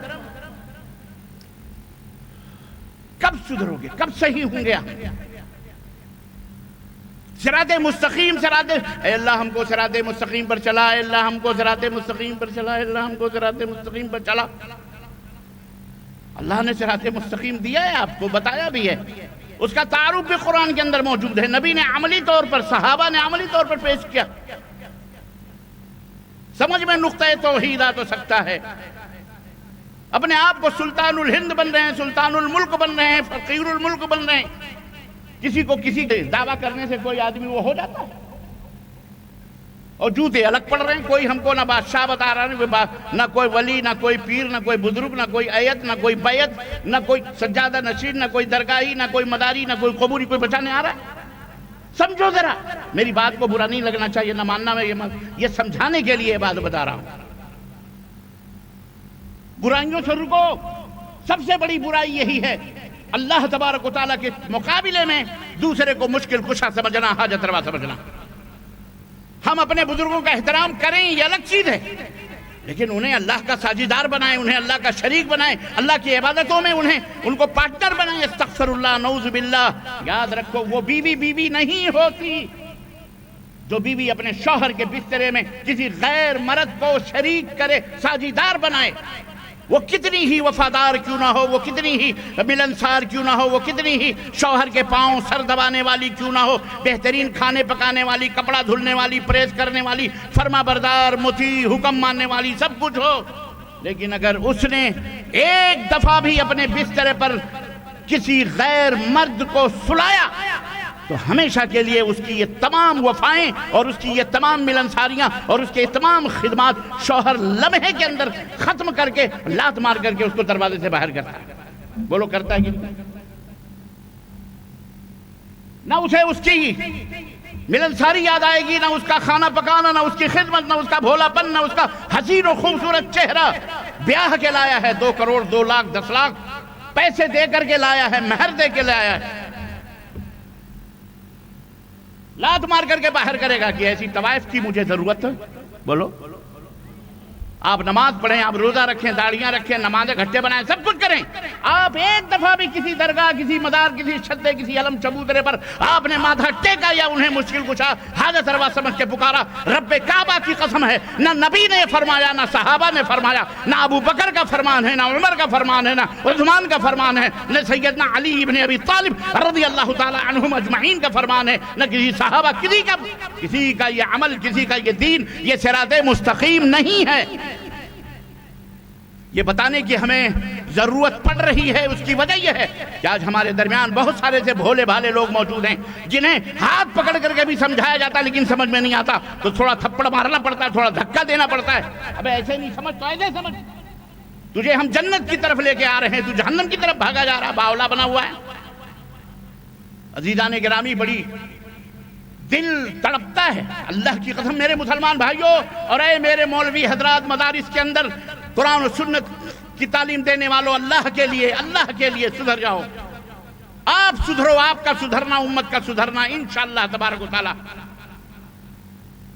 کب سدھرو گے؟ کب صحیح ہوں گے؟ صراط مستقیم، اے اللہ ہم کو صراط مستقیم پر چلا، اے اللہ ہم کو صراط مستقیم پر چلا، اے اللہ ہم کو صراط مستقیم پر چلا. اللہ نے صراط مستقیم دیا ہے، آپ کو بتایا بھی ہے. اس کا تعارف بھی قرآن کے اندر موجود ہے. نبی نے عملی طور پر، صحابہ نے عملی طور پر پیش کیا. سمجھ میں نقطہ توحید آ تو سکتا ہے. اپنے آپ کو سلطان الہند بن رہے ہیں، سلطان الملک بن رہے ہیں، فقیر الملک بن رہے ہیں. کسی کو کسی کے دعویٰ کرنے سے کوئی آدمی وہ ہو جاتا ہے؟ اور جوتے الگ پڑ رہے ہیں. کوئی ہم کو نہ بادشاہ بتا رہا ہے، نہ کوئی ولی، نہ کوئی پیر، نہ کوئی بزرگ، نہ کوئی ایت، نہ کوئی بیعت، نہ کوئی سجادہ نشین، نہ کوئی درگاہی، نہ کوئی مداری، نہ کوئی قبوری. کوئی بچانے آ رہا ہے؟ سمجھو ذرا، میری بات کو برا نہیں لگنا چاہیے، نہ ماننا. میں یہ سمجھانے کے لیے بات بتا رہا ہوں. برائیوں سے رکو. سب سے بڑی برائی یہی ہے، اللہ تبارک و تعالیٰ کے مقابلے میں دوسرے کو مشکل کشا سمجھنا، حاجت روا سمجھنا. ہم اپنے بزرگوں کا احترام کریں، یہ الگ چیز ہے، لیکن انہیں اللہ کا ساجیدار بنائیں، انہیں اللہ کا شریک بنائیں، اللہ کی عبادتوں میں ان کو پارٹنر بنائیں. استغفر اللہ، نعوذ باللہ. یاد رکھو، وہ بیوی نہیں ہوتی جو بیوی اپنے شوہر کے بسترے میں کسی غیر مرد کو شریک کرے، ساجیدار بنائے. وہ کتنی ہی وفادار کیوں نہ ہو، وہ کتنی ہی ملنسار کیوں نہ ہو، وہ کتنی ہی شوہر کے پاؤں سر دبانے والی کیوں نہ ہو، بہترین کھانے پکانے والی، کپڑا دھلنے والی، پریس کرنے والی، فرما بردار، مطیع، حکم ماننے والی، سب کچھ ہو، لیکن اگر اس نے ایک دفعہ بھی اپنے بسترے پر کسی غیر مرد کو سلایا تو ہمیشہ کے لیے اس کی یہ تمام وفائیں اور اس کی یہ تمام ملنساریاں اور اس کے تمام خدمات شوہر لمحے کے اندر ختم کر کے، لات مار کر کے اس کو دروازے سے باہر کرتا ہے. بولو کرتا ہے کہ نہ اسے اس کی ملنساری یاد آئے گی، نہ اس کا کھانا پکانا، نہ اس کی خدمت، نہ اس کا بھولا پن، نہ اس کا حسین و خوبصورت چہرہ. بیاہ کے لایا ہے، 2 کروڑ 2 لاکھ 10 لاکھ پیسے دے کر کے لایا ہے، مہر دے کے لایا ہے، لات مار کر کے باہر کرے گا کہ ایسی طوائف کی مجھے ضرورت ہے. بولو. آپ نماز پڑھیں، آپ روزہ رکھیں، داڑیاں رکھیں، نمازیں گھٹے بنائیں، سب کچھ کریں. آپ ایک دفعہ بھی کسی درگاہ، کسی مدار، کسی چھتے، کسی علم چبوترے پر آپ نے ماتھا ٹیکا یا انہیں مشکل کشا، حاجت روا سمجھ کے پکارا، رب کعبہ کی قسم ہے، نہ نبی نے فرمایا، نہ صحابہ نے فرمایا، نہ ابو بکر کا فرمان ہے، نہ عمر کا فرمان ہے، نہ عثمان کا فرمان ہے، نہ سیدنا علی ابن ابی طالب رضی اللہ تعالی عنہم اجمعین کا فرمان ہے، نہ کسی صحابہ. کسی کا یہ عمل، کسی کا یہ دین، یہ صراط مستقیم نہیں ہے. یہ بتانے کی ہمیں ضرورت پڑ رہی ہے. اس کی وجہ یہ ہے کہ آج ہمارے درمیان بہت سارے سے بھولے بھالے لوگ موجود ہیں جنہیں ہاتھ پکڑ کر کے بھی سمجھایا جاتا ہے لیکن سمجھ میں نہیں آتا، تو تھوڑا تھپڑ مارنا پڑتا ہے، تھوڑا دھکا دینا پڑتا ہے. ابے ایسے نہیں سمجھ تو ایسے سمجھ. تجھے ہم جنت کی طرف لے کے آ رہے ہیں، تو جہنم کی طرف بھاگا جا رہا، باولا بنا ہوا ہے. عزیزان گرامی، بڑی دل تڑپتا ہے. اللہ کی قسم میرے مسلمان بھائیوں اور اے میرے مولوی حضرات، مدارس کے اندر قرآن و سنت کی تعلیم دینے والوں، اللہ کے لیے سدھر جاؤ. آپ سدھرو، آپ کا سدھرنا امت کا سدھرنا انشاءاللہ تبارک و تعالی.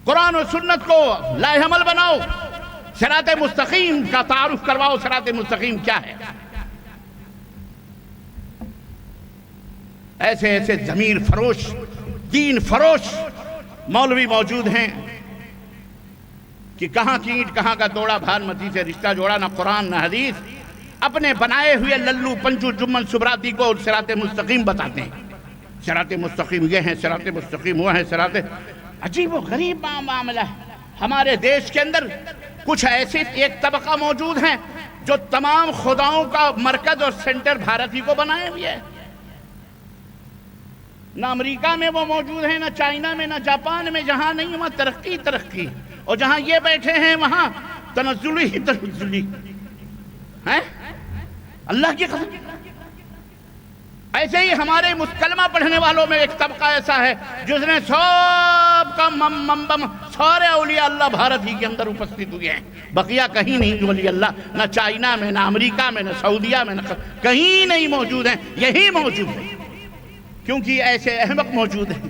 قرآن و سنت کو لائحہ عمل بناؤ، صراط مستقیم کا تعارف کرواؤ. صراط مستقیم کیا ہے؟ ایسے ضمیر فروش، دین فروش مولوی موجود ہیں کہ کہاں کی اینٹ کہاں کا توڑا، بھان متی سے رشتہ جوڑا، نہ قرآن نہ حدیث. اپنے بنائے ہوئے للو پنچو جمن سبراتی کو صراط مستقیم بتاتے ہیں. صراط مستقیم یہ ہے، صراط مستقیم وہ ہے، صراط. عجیب و غریب معاملہ ہے. ہمارے دیش کے اندر کچھ ایسے ایک طبقہ موجود ہیں جو تمام خداؤں کا مرکز اور سینٹر بھارت ہی کو بنائے ہوئے ہے. نہ امریکہ میں وہ موجود ہیں، نہ چائنا میں، نہ جاپان میں. جہاں نہیں وہاں ترقی، اور جہاں یہ بیٹھے ہیں وہاں تنزلی ہیں. اللہ کی قسم. ایسے ہی ہمارے کلمہ پڑھنے والوں میں ایک طبقہ ایسا ہے جس نے سب کا سارے اولیاء اللہ بھارت ہی کے اندر اپستھت ہوئے ہیں. بقیہ کہیں نہیں اولیاء اللہ، نہ چائنا میں، نہ امریکہ میں، نہ سعودیہ میں، نہ کہیں نہیں موجود ہیں. یہی موجود ہیں کیونکہ ایسے احمق موجود ہیں.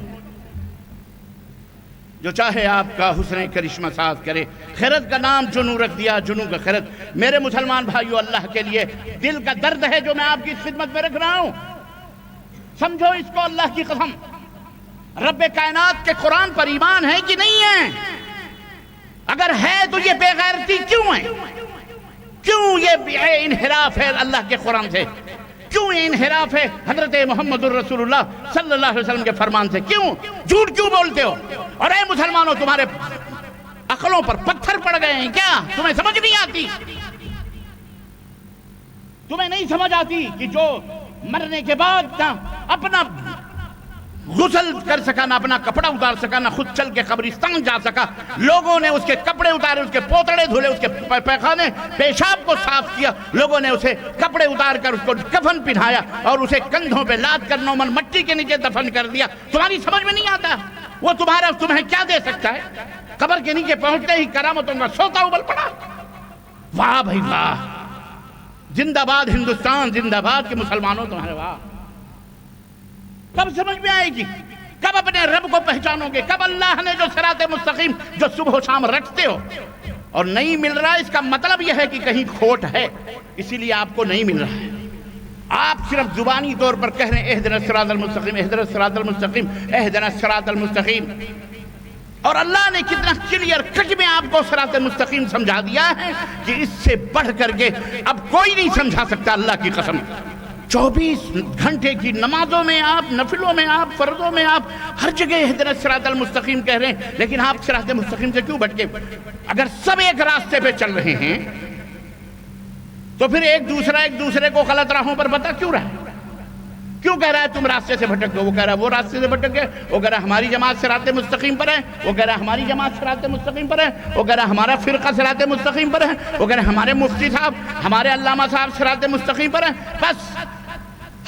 جو چاہے آپ کا حسن کرشمہ ساز کرے. خیرت کا نام جنو رکھ دیا، جنو کا خیرت. میرے مسلمان بھائیو، اللہ کے لیے دل کا درد ہے جو میں آپ کی خدمت میں رکھ رہا ہوں. سمجھو اس کو اللہ کی قسم. رب کائنات کے قرآن پر ایمان ہے کہ نہیں ہے؟ اگر ہے تو یہ بے غیرتی کیوں ہے؟ کیوں یہ انحراف ہے اللہ کے قرآن سے؟ کیوں یہ انحراف ہے حضرت محمد الرسول اللہ صلی اللہ علیہ وسلم کے فرمان سے؟ کیوں جھوٹ کیوں بولتے ہو؟ اور اے مسلمانوں، تمہارے عقلوں پر پتھر پڑ گئے ہیں کیا؟ تمہیں سمجھ نہیں آتی؟ تمہیں نہیں سمجھ آتی کہ جو مرنے کے بعد نہ اپنا غسل کر سکا، نہ اپنا کپڑا اتار سکا، نہ خود چل کے قبرستان جا سکا، لوگوں نے اس کے کپڑے اتارے، اس کے پوتڑے دھلے، اس کے پیخانے پیشاب کو صاف کیا، لوگوں نے اسے کپڑے اتار کر اس کو کفن پہنایا اور اسے کندھوں پہ لاد کر نومن مٹی کے نیچے دفن کر دیا. تمہاری سمجھ میں نہیں آتا؟ وہ تمہیں کیا دے سکتا ہے؟ قبر کے نیچے پہنچتے ہی کرامتوں کا سوتا ابل پڑا. واہ بھائی واہ، زندہ باد ہندوستان، زندہ باد کے مسلمانوں تمہارے واہ. کب سمجھ میں آئے گی؟ کب اپنے رب کو پہچانو گے؟ کب اللہ نے جو صراط مستقیم جو صبح و شام رکھتے ہو اور نہیں مل رہا، اس کا مطلب یہ ہے کہ کہیں کھوٹ ہے، اسی لیے آپ کو نہیں مل رہا ہے. آپ صرف زبانی طور پر کہہ رہے ہیں اہدنا الصراط المستقیم، اہدنا الصراط المستقیم، اہدنا الصراط المستقیم، اور اللہ نے کتنا کلیئر کٹ میں آپ کو صراط مستقیم سمجھا دیا ہے کہ اس سے بڑھ کر کے اب کوئی نہیں سمجھا سکتا. اللہ کی قسم، 24 گھنٹے کی نمازوں میں آپ، نفلوں میں آپ، فرضوں میں آپ، ہر جگہ اہدنا الصراط المستقیم کہہ رہے ہیں، لیکن آپ صراط مستقیم سے کیوں بھٹکے؟ اگر سب ایک راستے پہ چل رہے ہیں تو پھر ایک دوسرے کو غلط راہوں پر بتا کیوں رہا ہے؟ کیوں کہہ رہا ہے تم راستے سے بھٹک گئے؟ وہ کہہ رہا ہے وہ راستے سے بھٹک گئے. وہ کہہ رہا ہے ہماری جماعت صراط مستقیم پر ہے. وہ کہہ رہا ہے ہماری جماعت صراط مستقیم پر ہے. وہ کہہ رہا ہے ہمارا فرقہ صراط مستقیم پر ہے. وہ کہہ رہا ہے ہمارے مفتی صاحب، ہمارے علامہ صاحب صراط مستقیم پر ہیں. بس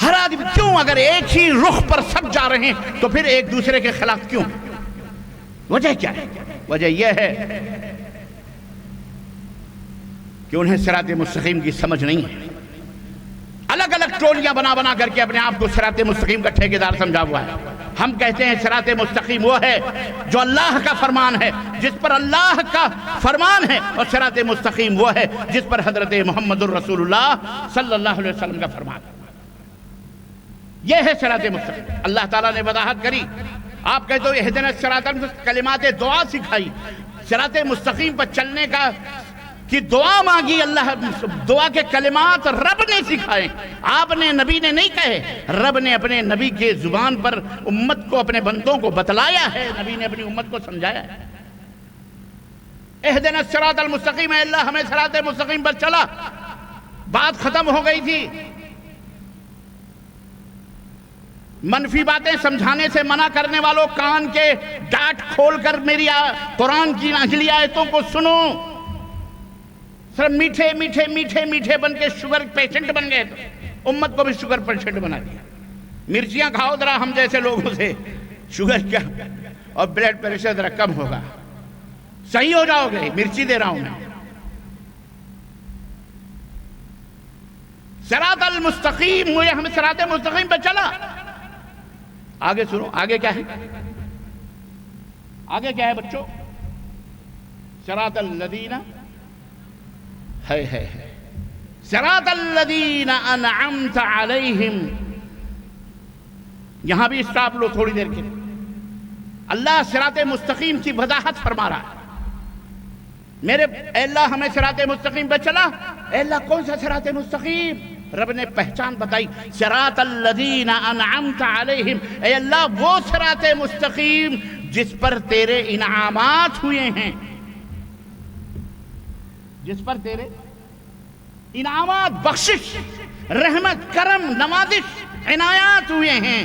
ہر آدمی کیوں؟ اگر ایک ہی رخ پر سب جا رہے ہیں تو پھر ایک دوسرے کے خلاف کیوں؟ وجہ کیا ہے؟ وجہ یہ ہے کہ انہیں صراط مستقیم کی سمجھ نہیں ہے. الگ الگ ٹولیاں بنا کر کے اپنے آپ کو صراط مستقیم کا ٹھیکیدار سمجھا ہوا ہے. ہم کہتے ہیں صراط مستقیم وہ ہے جو اللہ کا فرمان ہے، جس پر اللہ کا فرمان ہے، اور صراط مستقیم وہ ہے جس پر حضرت محمد الرسول اللہ صلی اللہ علیہ وسلم کا فرمان ہے. یہ ہے صراط مستقیم. اللہ تعالیٰ نے وضاحت کری. آپ کہتے ہو اہدنا الصراط المستقیم، کلمات دعا سکھائی. صراط مستقیم پر چلنے کا کی دعا مانگی اللہ، دعا کے کلمات رب نے سکھائے. آپ نے، نبی نے نہیں کہے، رب نے اپنے نبی کے زبان پر امت کو، اپنے بندوں کو بتلایا ہے. نبی نے اپنی امت کو سمجھایا ہے. اہدنا الصراط المستقیم، اے اللہ ہمیں صراط مستقیم پر چلا. بات ختم ہو گئی تھی. منفی باتیں سمجھانے سے منع کرنے والوں، کان کے ڈاٹ کھول کر میری قرآن کی نازلی آیتوں کو سنو. صرف میٹھے میٹھے میٹھے میٹھے بن کے شوگر پیشنٹ بن گئے، تو امت کو بھی شوگر پیشنٹ بنا دیا. مرچیاں کھاؤ ذرا ہم جیسے لوگوں سے، شوگر کیا اور بلڈ پریشر ذرا کم ہوگا، صحیح ہو جاؤ گے. مرچی دے رہا ہوں میں. صراط المستقیم، مجھے ہمیں صراط مستقیم پہ چلا. آگے سنو، آگے کیا ہے؟ آگے کیا ہے بچوں؟ صراط الذین ہے صراط الذین انعمت علیہم. یہاں بھی اسٹاپ لو تھوڑی دیر کے. اللہ صراط مستقیم کی وضاحت فرما رہا ہے. میرے اے اللہ ہمیں صراط مستقیم پہ چلا. اے اللہ کون سا صراط مستقیم؟ رب نے پہچان بتائی، صراط الذین انعمت علیہم. اے اللہ وہ صراط مستقیم جس پر تیرے انعامات ہوئے ہیں، جس پر تیرے انعامات، بخشش، رحمت، کرم، نوازش، عنایات ہوئے ہیں.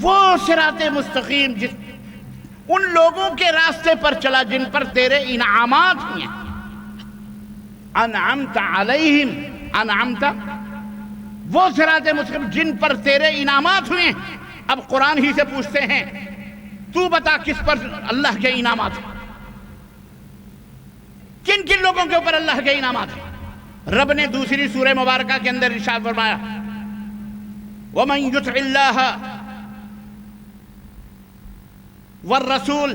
وہ صراط مستقیم جس ان لوگوں کے راستے پر چلا جن پر تیرے انعامات ہوئے ہیں. انعمت علیہم، انعمت وہ صراط مستقیم جن پر تیرے انعامات ہوئے ہیں. اب قرآن ہی سے پوچھتے ہیں تو بتا کس پر اللہ کے انعامات ہیں؟ کن کن لوگوں کے اوپر اللہ کے انعامات ہیں؟ رب نے دوسری سورہ مبارکہ کے اندر ارشاد فرمایا، وَمَن يُطِعِ اللَّهَ وَالرَّسُولَ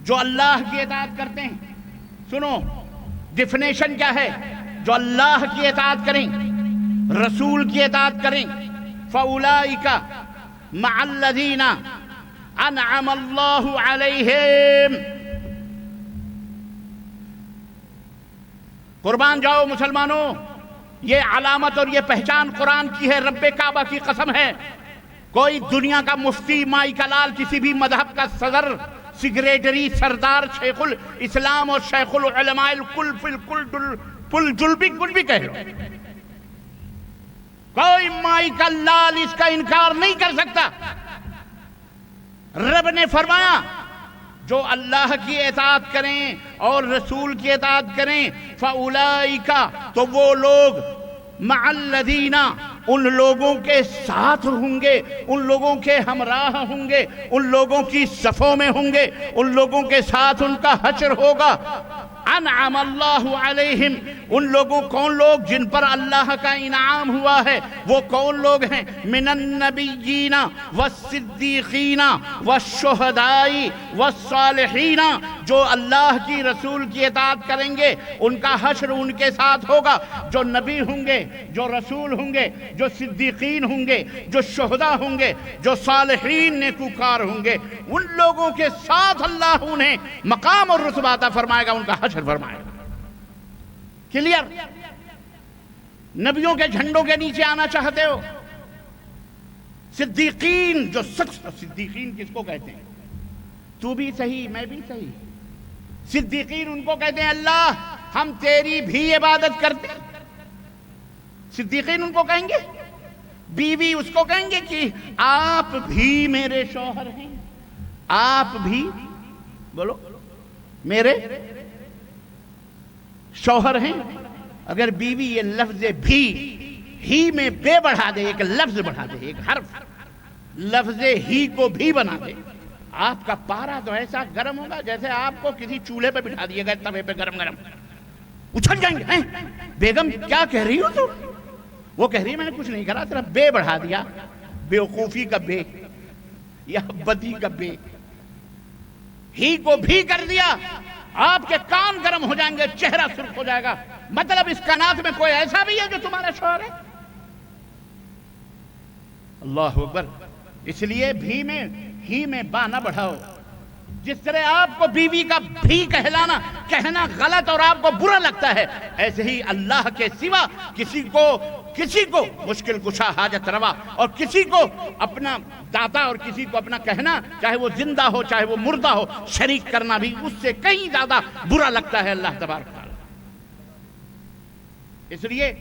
جو اللہ کی اطاعت کرتے ہیں، سنو ڈیفینیشن کیا ہے، جو اللہ کی اطاعت کریں، رسول کی اطاعت کریں، فَأُولَئِكَ مَعَ الَّذِينَ أَنْعَمَ اللَّهُ عَلَيْهِمْ۔ قربان جاؤ مسلمانوں، یہ علامت اور یہ پہچان قرآن کی ہے، رب کعبہ کی قسم ہے۔ کوئی دنیا کا مفتی، مائی کا لال، کسی بھی مذہب کا صدر، سیکریٹری، سردار، شیخ الاسلام اور شیخ العلماء الکل فی الکل جل بھی کچھ بھی کہہ لو، کوئی مائی کا لال اس کا انکار نہیں کر سکتا۔ رب نے فرمایا جو اللہ کی اطاعت کریں اور رسول کی اطاعت کریں، فَأُولَئِكَ تو وہ لوگ، مَعَ الَّذِينَ ان لوگوں کے ساتھ ہوں گے، ان لوگوں کے ہمراہ ہوں گے، ان لوگوں کی صفوں میں ہوں گے، ان لوگوں کے ساتھ ان کا حشر ہوگا۔ انعم اللہ علیہم، ان لوگوں، کون لوگ؟ جن پر اللہ کا انعام ہوا ہے۔ وہ کون لوگ ہیں؟ من النبیین والصدیقین والشہداء والصالحین، جو اللہ کی رسول کی اطاعت کریں گے ان کا حشر ان کے ساتھ ہوگا۔ جو نبی ہوں گے، جو رسول ہوں گے، جو صدیقین ہوں گے، جو شہداء ہوں گے، جو صالحین نیکوکار ہوں گے، ان لوگوں کے ساتھ اللہ انہیں مقام اور رتبہ عطا فرمائے گا، ان کا حشر فرمائے گا۔ کلیئر؟ نبیوں کے جھنڈوں کے نیچے آنا چاہتے ہو؟ صدیقین، جو سچ، صدیقین کس کو کہتے ہیں؟ تو بھی صحیح، میں بھی صحیح۔ صدیقین ان کو کہتے ہیں اللہ ہم تیری بھی عبادت کرتے ہیں۔ صدیقین ان کو کہیں گے۔ بیوی اس کو کہیں گے کہ آپ بھی میرے شوہر ہیں، آپ بھی بولو میرے شوہر ہیں۔ اگر بیوی یہ لفظ بھی ہی میں بے بڑھا دے، ایک لفظ بڑھا دے، ایک حرف، لفظ ہی کو بھی بنا دے، آپ کا پارا تو ایسا گرم ہوگا جیسے آپ کو کسی چولہے پہ بٹھا دیے گا، توے پہ گرم گرم، اچھل جائیں گے۔ بیگم کیا کہہ رہی ہو تو؟ وہ کہہ رہی ہے میں نے کچھ نہیں کرا، تیرا بے بڑھا دیا، بیوقوفی کا بے یا بدی کا بے، ہی کو بھی کر دیا، آپ کے کان گرم ہو جائیں گے، چہرہ سرخ ہو جائے گا۔ مطلب اس کائنات میں کوئی ایسا بھی ہے جو تمہارا شوہر ہے؟ اللہ اکبر۔ اس لیے بھی میں ہی میں با نہ بڑھاؤ۔ جس طرح آپ کو بیوی کا بھی کہنا غلط اور آپ کو برا لگتا ہے، ایسے ہی اللہ کے سوا کسی کو مشکل کشا، حاجت روا، اور کسی کو اپنا داتا اور کسی کو اپنا کہنا، چاہے وہ زندہ ہو چاہے وہ مردہ ہو، شریک کرنا بھی اس سے کہیں زیادہ برا لگتا ہے اللہ تبارک تعالیٰ۔ اس لیے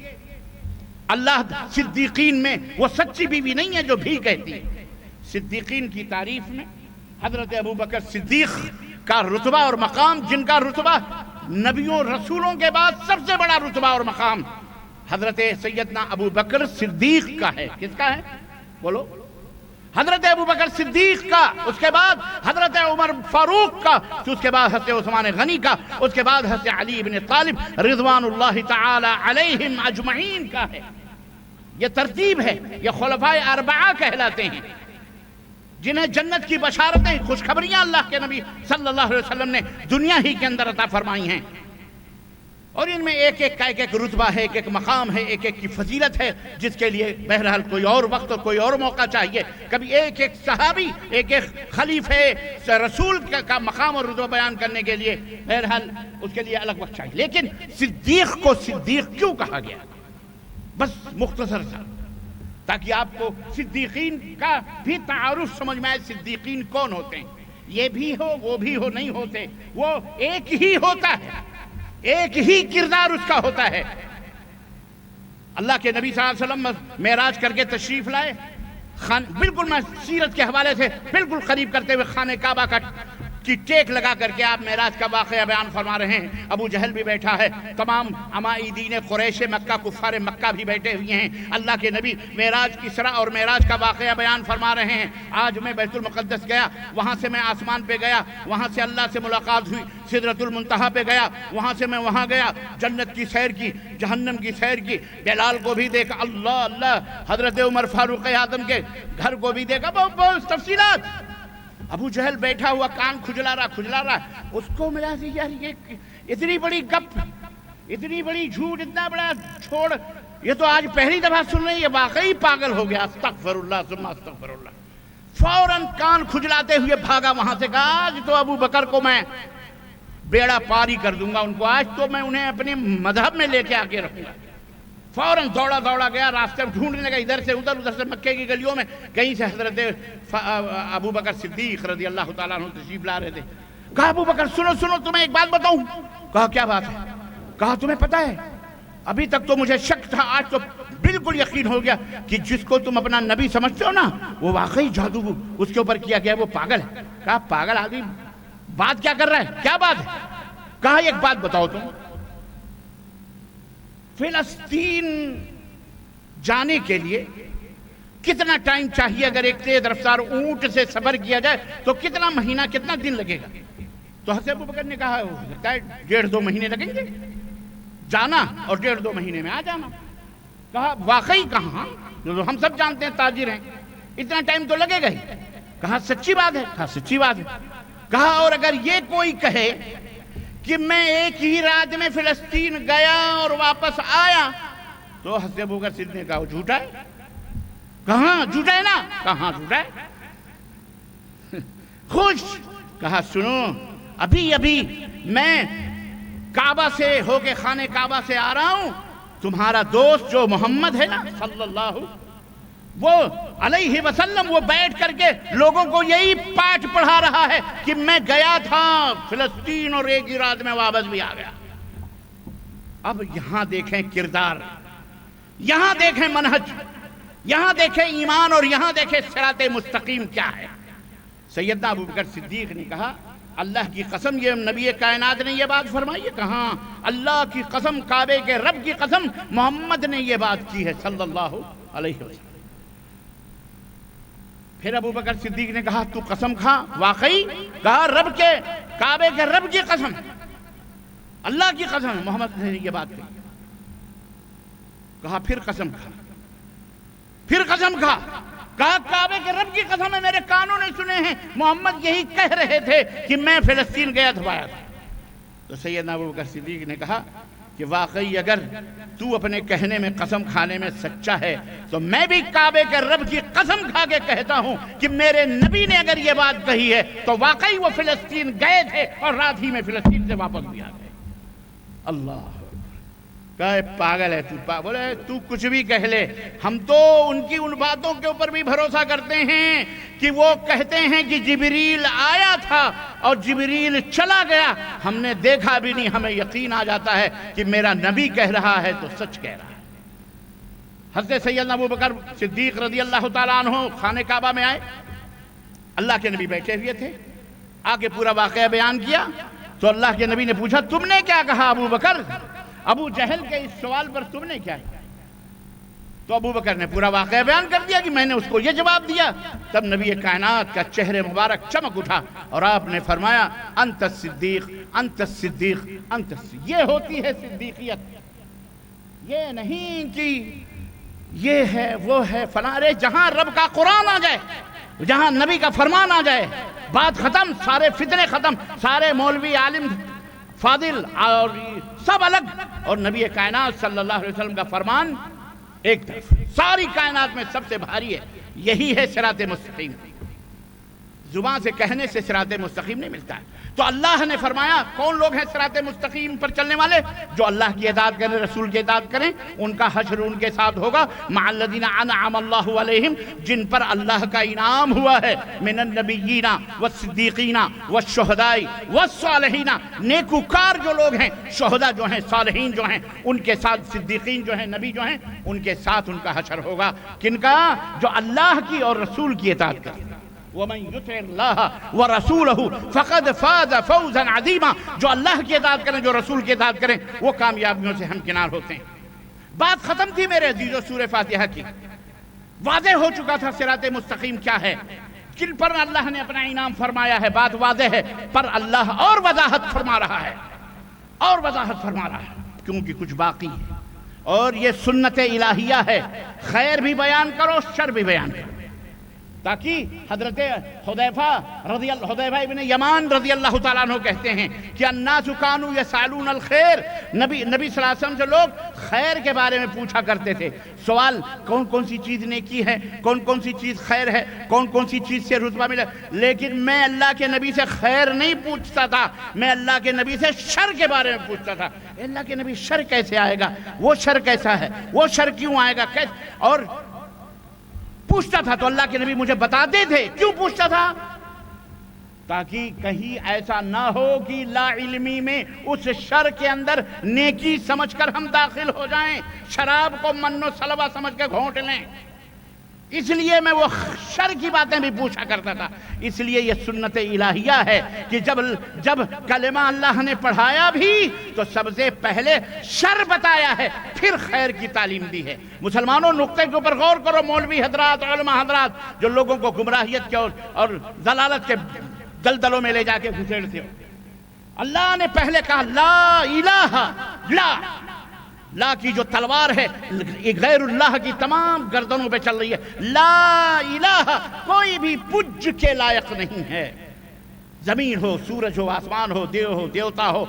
اللہ صدیقین میں وہ سچی بیوی نہیں ہے جو بھی کہتی ہے۔ صدیقین کی تعریف میں حضرت ابوبکر صدیق کا رتبہ اور مقام، جن کا رتبہ نبیوں رسولوں کے بعد سب سے بڑا رتبہ اور مقام حضرت سیدنا ابوبکر صدیق کا ہے۔ کس کا ہے؟ بولو۔ حضرت ابوبکر صدیق کا، اس کے بعد حضرت عمر فاروق کا، اس کے بعد حضرت عثمان غنی کا، اس کے بعد حضرت علی بن طالب رضوان اللہ تعالی علیہم اجمعین کا ہے۔ یہ ترتیب ہے، یہ خلفائے اربعہ کہلاتے ہیں، جنہیں جنت کی بشارتیں، خوشخبریاں اللہ کے نبی صلی اللہ علیہ وسلم نے دنیا ہی کے اندر عطا فرمائی ہیں، اور ان میں ایک ایک کا ایک ایک رتبہ ہے، ایک ایک مقام ہے، ایک ایک کی فضیلت ہے، جس کے لیے بہرحال کوئی اور وقت اور کوئی اور موقع چاہیے۔ کبھی ایک ایک صحابی، ایک ایک خلیفہ رسول کا مقام اور رتبہ بیان کرنے کے لیے بہرحال اس کے لیے الگ وقت چاہیے۔ لیکن صدیق کو صدیق کیوں کہا گیا؟ بس مختصر سا، تاکہ آپ کو صدیقین کا بھی تعارف سمجھ میں آئے۔ صدیقین کون ہوتے ہیں؟ یہ بھی ہو وہ بھی ہو نہیں ہوتے، وہ ایک ہی ہوتا ہے، ایک ہی کردار اس کا ہوتا ہے۔ اللہ کے نبی صلی اللہ علیہ وسلم معراج کر کے تشریف لائے، بالکل میں سیرت کے حوالے سے بالکل قریب کرتے ہوئے خانہ کعبہ کی ٹیک لگا کر کے آپ معراج کا واقعہ بیان فرما رہے ہیں۔ ابو جہل بھی بیٹھا ہے، تمام عمائدین قریش مکہ، کفار مکہ بھی بیٹھے ہوئے ہیں۔ اللہ کے نبی معراج اسراء اور معراج کا واقعہ بیان فرما رہے ہیں۔ آج میں بیت المقدس گیا، وہاں سے میں آسمان پہ گیا، وہاں سے اللہ سے ملاقات ہوئی، سدرۃ المنتہا پہ گیا، وہاں سے میں وہاں گیا، جنت کی سیر کی، جہنم کی سیر کی، بلال کو بھی دیکھا، اللہ اللہ، حضرت عمر فاروق اعظم کے گھر کو بھی دیکھا، بہت تفصیلات۔ ابو جہل بیٹھا ہوا کان کھجلا رہا، اس کو ملا دی یار یہ اتنی بڑی گپ، اتنی بڑی جھوٹ، اتنا بڑا چھوڑ، یہ تو آج پہلی دفعہ سن رہے ہیں، یہ واقعی پاگل ہو گیا، استغفر اللہ ثم استغفر اللہ۔ فوراً کان کھجلاتے ہوئے بھاگا وہاں سے، کہا آج تو ابو بکر کو میں بیڑا پاری کر دوں گا، ان کو آج تو میں انہیں اپنے مذہب میں لے کے آ کے رکھوں گا۔ فوراً دوڑا گیا، راستے میں ڈھونڈنے لگا، ادھر سے مکے کی گلیوں میں کہیں سے حضرت ابو بکر صدیق رضی اللہ تعالیٰ عنہ تشریف لا رہے تھے۔ کہا ابو بکر سنو تمہیں ایک بات بتاؤں۔ کہا کیا بات ہے؟ کہا تمہیں پتہ ہے ابھی تک تو مجھے شک تھا، آج تو بالکل یقین ہو گیا کہ جس کو تم اپنا نبی سمجھتے ہو نا، وہ واقعی جادو اس کے اوپر کیا گیا، وہ پاگل ہے۔ کہا پاگل آدمی بات کیا کر رہا ہے، کیا بات ہے؟ کہا ایک بات بتاؤ تم، فلسطین جانے کے لیے کتنا ٹائم چاہیے؟ اگر ایک تیز رفتار اونٹ سے سفر کیا جائے تو کتنا مہینہ، کتنا دن لگے گا؟ تو حضرت ابو بکر نے کہا 1.5-2 مہینے لگیں گے جانا اور 1.5-2 مہینے میں آ جانا۔ کہا واقعی؟ کہاں، ہم سب جانتے ہیں تاجر ہیں، اتنا ٹائم تو لگے گا ہی۔ کہا سچی بات ہے؟ کہا سچی بات ہے۔ کہا اور اگر یہ کوئی کہے کہ میں ایک ہی رات میں فلسطین گیا اور واپس آیا، تو حضرت ابو بکر صدیق نے کہا وہ جھوٹا ہے۔ کہاں جھوٹا ہے نا؟ کہاں جھوٹا ہے؟ خوش؟ کہا سنو، ابھی میں کعبہ سے ہو کے، خانہ کعبہ سے آ رہا ہوں، تمہارا دوست جو محمد ہے نا صلی اللہ وہ علیہ وسلم، وہ بیٹھ کر کے لوگوں کو یہی پاٹ پڑھا رہا ہے کہ میں گیا تھا فلسطین اور ایک ہی رات میں واپس بھی آ گیا۔ اب یہاں دیکھیں کردار، یہاں دیکھیں منہج، یہاں دیکھیں ایمان، اور یہاں دیکھیں صراط مستقیم کیا ہے۔ سیدنا ابو بکر صدیق نے کہا اللہ کی قسم، یہ نبی کائنات نے یہ بات فرمائی ہے؟ کہاں اللہ کی قسم، کعبے کے رب کی قسم، محمد نے یہ بات کی ہے صلی اللہ علیہ وسلم۔ پھر ابو بکر صدیق نے کہا تو قسم کھا، واقعی؟ کہا رب کے، کعبے کے رب کی قسم، اللہ کی قسم، محمد نے یہ بات کہی۔ کہا پھر قسم کھا، پھر قسم کھا۔ کہا کعبے کے رب کی قسم ہے، میرے کانوں نے سنے ہیں محمد یہی کہہ رہے تھے کہ میں فلسطین گیا تھا آیا تھا۔ تو سیدنا ابو بکر صدیق نے کہا کہ واقعی اگر تو اپنے کہنے میں، قسم کھانے میں سچا ہے، تو میں بھی کعبے کے رب کی قسم کھا کے کہتا ہوں کہ میرے نبی نے اگر یہ بات کہی ہے تو واقعی وہ فلسطین گئے تھے اور رات ہی میں فلسطین سے واپس بھی آ گئے۔ اللہ کہے پاگل ہے تو، بولے تو کچھ بھی کہہ لے، ہم تو ان کی ان باتوں کے اوپر بھی بھروسہ کرتے ہیں کہ وہ کہتے ہیں کہ جبریل آیا تھا اور جبریل چلا گیا، ہم نے دیکھا بھی نہیں، ہمیں یقین آ جاتا ہے کہ میرا نبی کہہ رہا ہے تو سچ کہہ رہا ہے۔ حضرت سیدنا ابو بکر صدیق رضی اللہ تعالیٰ عنہ خانہ کعبہ میں آئے، اللہ کے نبی بیٹھے ہوئے تھے، آگے پورا واقعہ بیان کیا تو اللہ کے نبی نے پوچھا تم نے کیا کہا ابو بکر؟ ابو جہل کے اس سوال پر تم نے کیا کہا؟ تو ابو بکر نے پورا واقعہ بیان کر دیا کہ میں نے اس کو یہ جواب دیا۔ تب نبی کائنات کا چہرے مبارک چمک اٹھا اور آپ نے فرمایا انت الصدیق، انت الصدیق، انت الصدیق۔ یہ ہوتی ہے صدیقیت، یہ نہیں کہ یہ ہے وہ ہے فلاں۔ ارے جہاں رب کا قرآن آ جائے، جہاں نبی کا فرمان آ جائے، بات ختم، سارے فتنے ختم، سارے مولوی عالم فاضل اور سب الگ، اور نبی کائنات صلی اللہ علیہ وسلم کا فرمان ایک طرف۔ ساری کائنات میں سب سے بھاری ہے، یہی ہے صراط مستقیم۔ زبان سے کہنے سے صراط مستقیم نہیں ملتا ہے۔ تو اللہ نے فرمایا کون لوگ ہیں صراط مستقیم پر چلنے والے؟ جو اللہ کی اطاعت کریں، رسول کی اطاعت کریں، ان کا حشر ان کے ساتھ ہوگا مع الذین انعم اللہ علیہم، جن پر اللہ کا انعام ہوا ہے، من النبیین والصدیقین والشہداء والصالحین، نیکوکار جو لوگ ہیں، شہداء جو ہیں، صالحین جو ہیں، ان کے ساتھ صدیقین جو ہیں، نبی جو ہیں، ان کے ساتھ ان کا حشر ہوگا۔ کن کا؟ جو اللہ کی اور رسول کی اطاعت کریں۔ وَمَن يُطِعِ اللَّهَ وَرَسُولَهُ فَقَدْ فَازَ فَوْزًا عَظِيمًا، جو اللہ کی اطاعت کریں، جو رسول کی اطاعت کریں، وہ کامیابیوں سے ہمکنار ہوتے ہیں۔ بات ختم تھی میرے عزیزو سورہ فاتحہ کی، واضح ہو چکا تھا صراط مستقیم کیا ہے، کن پر اللہ نے اپنا انعام فرمایا ہے، بات واضح ہے، پر اللہ اور وضاحت فرما رہا ہے، اور وضاحت فرما رہا ہے، کیونکہ کچھ باقی ہے، اور یہ سنت الہیہ ہے، خیر بھی بیان کرو، شر بھی بیان کرو۔ تاکہ حضرت حذیفہ ابن یمان رضی اللہ تعالیٰ عنہ کہتے ہیں کہ الناس کانوا یسألون الخیر، نبی صلی اللہ علیہ وسلم سے لوگ خیر کے بارے میں پوچھا کرتے تھے. سوال کون کون سی چیز نیکی ہے، کون کون سی چیز خیر ہے، کون کون سی چیز سے رتبہ ملے. لیکن میں اللہ کے نبی سے خیر نہیں پوچھتا تھا، میں اللہ کے نبی سے شر کے بارے میں پوچھتا تھا. اللہ کے نبی شر کیسے آئے گا، وہ شر کیسا ہے، وہ شر کیوں آئے گا، اور پوچھتا تھا. تو اللہ کے نبی مجھے بتاتے تھے. کیوں پوچھتا تھا؟ تاکہ کہیں ایسا نہ ہو کہ لا علمی میں اس شر کے اندر نیکی سمجھ کر ہم داخل ہو جائیں، شراب کو من و سلوہ سمجھ کے گھونٹ لیں. اس لیے میں وہ شر کی باتیں بھی پوچھا کرتا تھا. اس لیے یہ سنت الہیہ ہے کہ جب کلمہ اللہ نے پڑھایا بھی تو سب سے پہلے شر بتایا ہے، پھر خیر کی تعلیم دی ہے. مسلمانوں نقطے کے اوپر غور کرو. مولوی حضرات، علماء حضرات جو لوگوں کو گمراہیت کے اور ضلالت کے دلدلوں میں لے جا کے گھسیڑتے ہو. اللہ نے پہلے کہا لا الہ، لا کی جو تلوار ہے غیر اللہ کی تمام گردنوں پہ چل رہی ہے. لا الہ، کوئی بھی پج کے لائق نہیں ہے. زمین ہو، سورج ہو، آسمان ہو، دیو ہو، دیوتا ہو،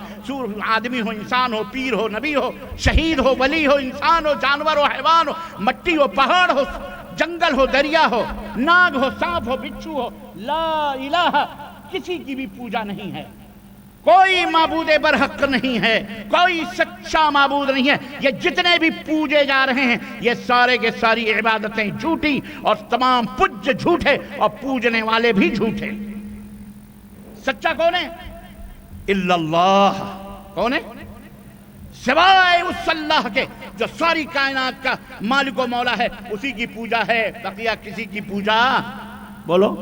آدمی ہو، انسان ہو، پیر ہو، نبی ہو، شہید ہو، ولی ہو، انسان ہو، جانور ہو، حیوان ہو، مٹی ہو، پہاڑ ہو، جنگل ہو، دریا ہو، ناگ ہو، سانپ ہو، بچھو ہو. لا الہ، کسی کی بھی پوجا نہیں ہے. کوئی معبود برحق نہیں ہے، کوئی سچا معبود نہیں ہے. یہ جتنے بھی پوجے جا رہے ہیں یہ سارے کے ساری عبادتیں جھوٹی اور تمام پج جھوٹے اور پوجنے والے بھی جھوٹے. سچا کون ہے؟ الا اللہ. کون ہے؟ سوائے اس اللہ کے جو ساری کائنات کا مالک و مولا ہے، اسی کی پوجا ہے. بقیہ کسی کی پوجا بولو.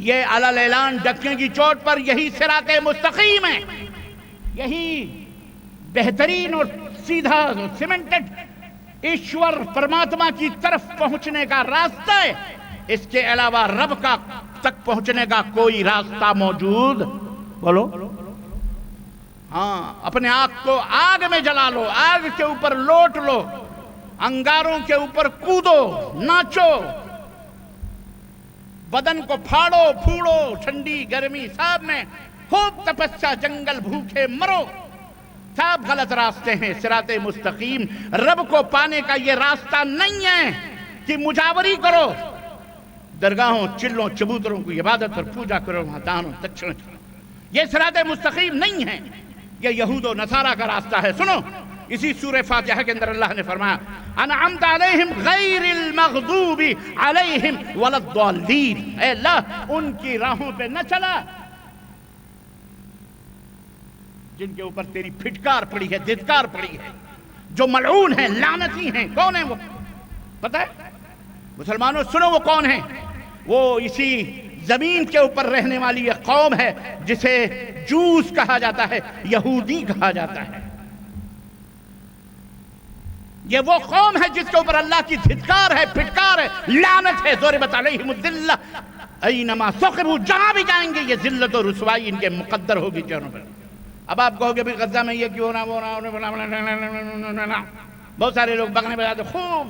یہ علل اعلان ڈکے کی چوٹ پر یہی صراط مستقیم ہے، یہی بہترین اور سیدھا سیمنٹڈ ایشور پرماتما کی طرف پہنچنے کا راستہ ہے. اس کے علاوہ رب کا تک پہنچنے کا کوئی راستہ موجود بولو. ہاں، اپنے آگ کو آگ میں جلا لو، آگ کے اوپر لوٹ لو، انگاروں کے اوپر کودو، ناچو، بدن کو پھاڑو پھوڑو، ٹھنڈی گرمی سب میں خوب تپسیا، جنگل بھوکے مرو. سب غلط راستے ہیں. صراط مستقیم رب کو پانے کا یہ راستہ نہیں ہے کہ مجاوری کرو، درگاہوں، چلوں، چبوتروں کی عبادت اور پوجا کرو، وہاں دانوں دکشن کرو. یہ صراط مستقیم نہیں ہے، یہ یہود و نصارہ کا راستہ ہے. سنو، اسی سورہ فاتحہ کے اندر اللہ نے فرمایا انعمت علیہم غیر المغضوب علیہم ولا الضالین. اے اللہ ان کی راہوں پہ نہ چلا جن کے اوپر تیری پھٹکار پڑی ہے، دھتکار پڑی ہے، جو ملعون ہیں، لعنتی ہیں. کون ہیں وہ پتہ ہے مسلمانوں؟ سنو وہ کون ہیں. وہ اسی زمین کے اوپر رہنے والی ایک قوم ہے جسے جوس کہا جاتا ہے، یہودی کہا جاتا ہے. یہ وہ قوم ہے جس کے اوپر اللہ کی دھتکار ہے، پھٹکار ہے، لعنت ہے. ضربت علیہم الذلہ اینما ثقبوا، جہاں بھی جائیں گے یہ ذلت و رسوائی ان کے مقدر ہوگی چہروں پر. اب آپ کہو گے بھی غزہ میں یہ کیوں ہو رہا، بہت سارے لوگ بگنے بجاتے خوب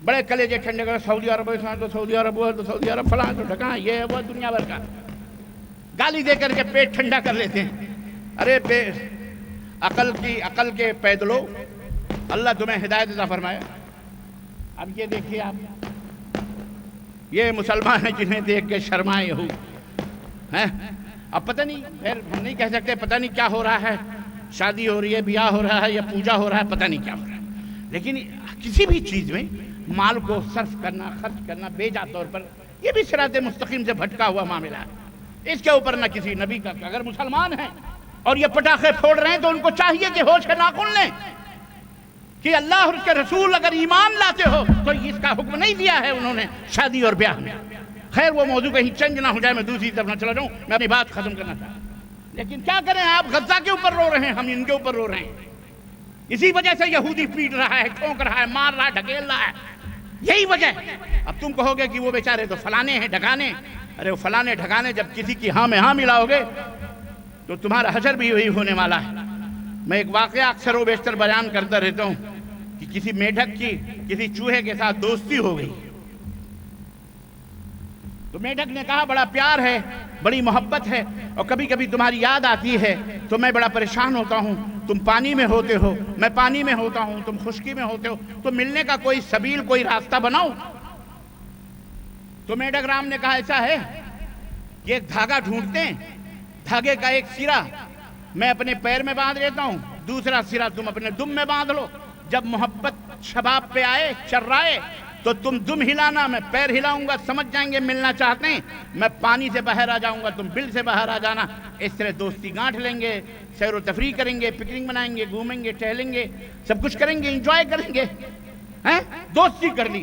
بڑے کلیجے ٹھنڈے کر، سعودی عرب تو سعودی عرب ہوا تو سعودی عرب فلاں تو ڈھکا، یہ وہ دنیا بھر کا گالی دے کر کے پیٹ ٹھنڈا کر لیتے ہیں. ارے عقل کے پیدلو، اللہ تمہیں ہدایت عطا فرمائے. اب یہ دیکھیے آپ، یہ مسلمان ہیں جنہیں دیکھ کے شرمائے ہو ہیں. اب پتہ نہیں، پھر ہم نہیں کہہ سکتے پتہ نہیں کیا ہو رہا ہے، شادی ہو رہی ہے، بیاہ ہو رہا ہے یا پوجا ہو رہا ہے، پتہ نہیں کیا ہو رہا ہے. لیکن کسی بھی چیز میں مال کو صرف کرنا، خرچ کرنا بیجا طور پر، یہ بھی صراط مستقیم سے بھٹکا ہوا معاملہ ہے. اس کے اوپر نہ کسی نبی کا. اگر مسلمان ہیں اور یہ پٹاخے پھوڑ رہے ہیں تو ان کو چاہیے کہ ہوش کے ناخن لیں کہ اللہ اور اس کے رسول اگر ایمان لاتے ہو تو اس کا حکم نہیں دیا ہے انہوں نے شادی اور بیاہ میں. خیر وہ موضوع کہیں چینج نہ ہو جائے، میں دوسری طرف نہ چلا جاؤں، میں اپنی بات ختم کرنا چاہتا ہوں. لیکن کیا کریں، آپ غزہ کے اوپر رو رہے ہیں، ہم ان کے اوپر رو رہے ہیں. اسی وجہ سے یہودی پیٹ رہا ہے، ٹھونک رہا ہے، مار رہا ہے، ڈھکیل رہا ہے، یہی وجہ ہے. اب تم کہو گے کہ وہ بیچارے تو فلانے ہیں، ڈھکانے. ارے وہ فلانے ڈھکانے جب کسی کی ہاں میں ہاں ملاؤ گے تو تمہارا حشر بھی وہی ہونے والا ہے. میں ایک واقعہ اکثر و بیشتر بیان کرتا رہتا ہوں کہ کسی میڈک کی کسی چوہے کے ساتھ دوستی ہو گئی. تو میڈک نے کہا بڑا پیار ہے، بڑی محبت ہے، اور کبھی کبھی تمہاری یاد آتی ہے تو میں بڑا پریشان ہوتا ہوں، تم پانی میں ہوتے ہو، میں پانی میں ہوتا ہوں، تم خشکی میں ہوتے ہو، تو ملنے کا کوئی سبیل، کوئی راستہ بناؤ۔ تو میڈک رام نے کہا ایسا ہے کہ ایک دھاگا ڈھونڈتے ہیں، دھاگے کا ایک سرا میں اپنے پیر میں باندھ لیتا ہوں، دوسرا سرا تم اپنے دم میں باندھ لو، جب محبت شباب پہ آئے، چرائے، تو تم دم ہلانا، میں پیر ہلاؤں گا، سمجھ جائیں گے ملنا چاہتے ہیں، میں پانی سے باہر آ جاؤں گا، تم بل سے باہر آ جانا، اس طرح دوستی گانٹھ لیں گے، سیر و تفریح کریں گے، پکنک منائیں گے، گھومیں گے، ٹہلیں گے، سب کچھ کریں گے، انجوائے کریں گے۔ دوستی کر لی،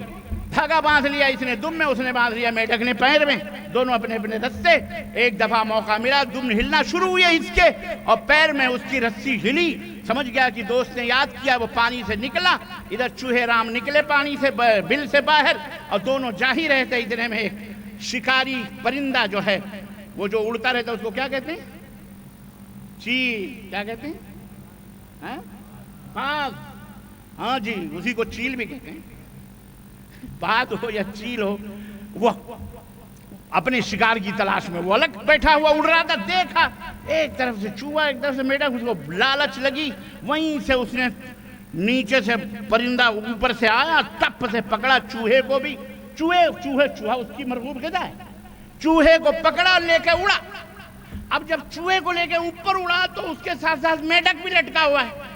دھاگا باندھ لیا، اس نے دم میں، اس نے باندھ لیا میڈک نے پیر میں، دونوں اپنے اپنے رستے۔ ایک دفعہ موقع ملا، دم ہلنا شروع ہوئے اس کے، اور پیر میں اس کی رسی ہلی، سمجھ گیا کہ دوست نے یاد کیا، وہ پانی سے نکلا، ادھر چوہے رام نکلے پانی سے، بل سے باہر، اور دونوں جا ہی رہے تھے، اتنے میں ایک شکاری پرندہ جو ہے، وہ جو اڑتا رہتا ہے اس کو کیا کہتے ہیں؟ چیل۔ کیا کہتے ہیں؟ باز۔ ہاں جی، اسی کو چیل بھی کہتے ہیں۔ باز ہو یا چیل ہو، وہ اپنے شکار کی تلاش میں، وہ الگ بیٹھا ہوا اڑ رہا تھا، دیکھا ایک طرف سے چوہا، ایک طرف سے میڈک، اس کو لالچ لگی، وہیں سے اس نے نیچے سے پرندہ اوپر سے آیا، ٹپ سے پکڑا چوہے کو بھی، چوہا اس کی مرغوب غذا ہے، چوہے کو پکڑا، لے کے اڑا۔ اب جب چوہے کو لے کے اوپر اڑا تو اس کے ساتھ ساتھ میڈک بھی لٹکا ہوا ہے،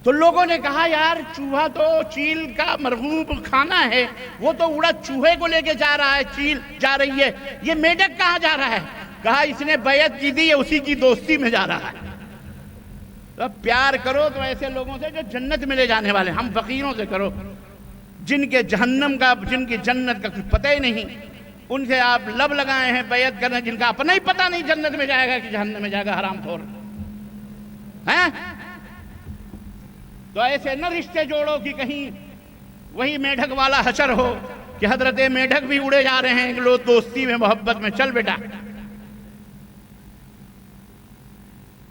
تو لوگوں نے کہا یار چوہا تو چیل کا مرغوب کھانا ہے، وہ تو اڑا چوہے کو لے کے جا رہا ہے، چیل جا رہی ہے، یہ میڈک کہاں جا رہا ہے؟ کہا اس نے بیعت کی دی ہے، اسی کی دوستی میں جا رہا ہے۔ تو پیار کرو تو ایسے لوگوں سے جو جنت میں لے جانے والے، ہم فقیروں سے کرو جن کے جہنم کا، جن کی جنت کا کچھ پتہ ہی نہیں، ان سے آپ لب لگائے ہیں بیعت کرنے، جن کا اپنا ہی پتہ نہیں جنت میں جائے گا کہ جہنم میں جائے گا، حرام خور ہیں۔ تو ایسے نہ رشتے جوڑو کہ کہیں وہی میڈک والا حشر ہو کہ حضرت میڈک بھی اڑے جا رہے ہیں، لوگ دوستی میں، محبت میں، چل بیٹا،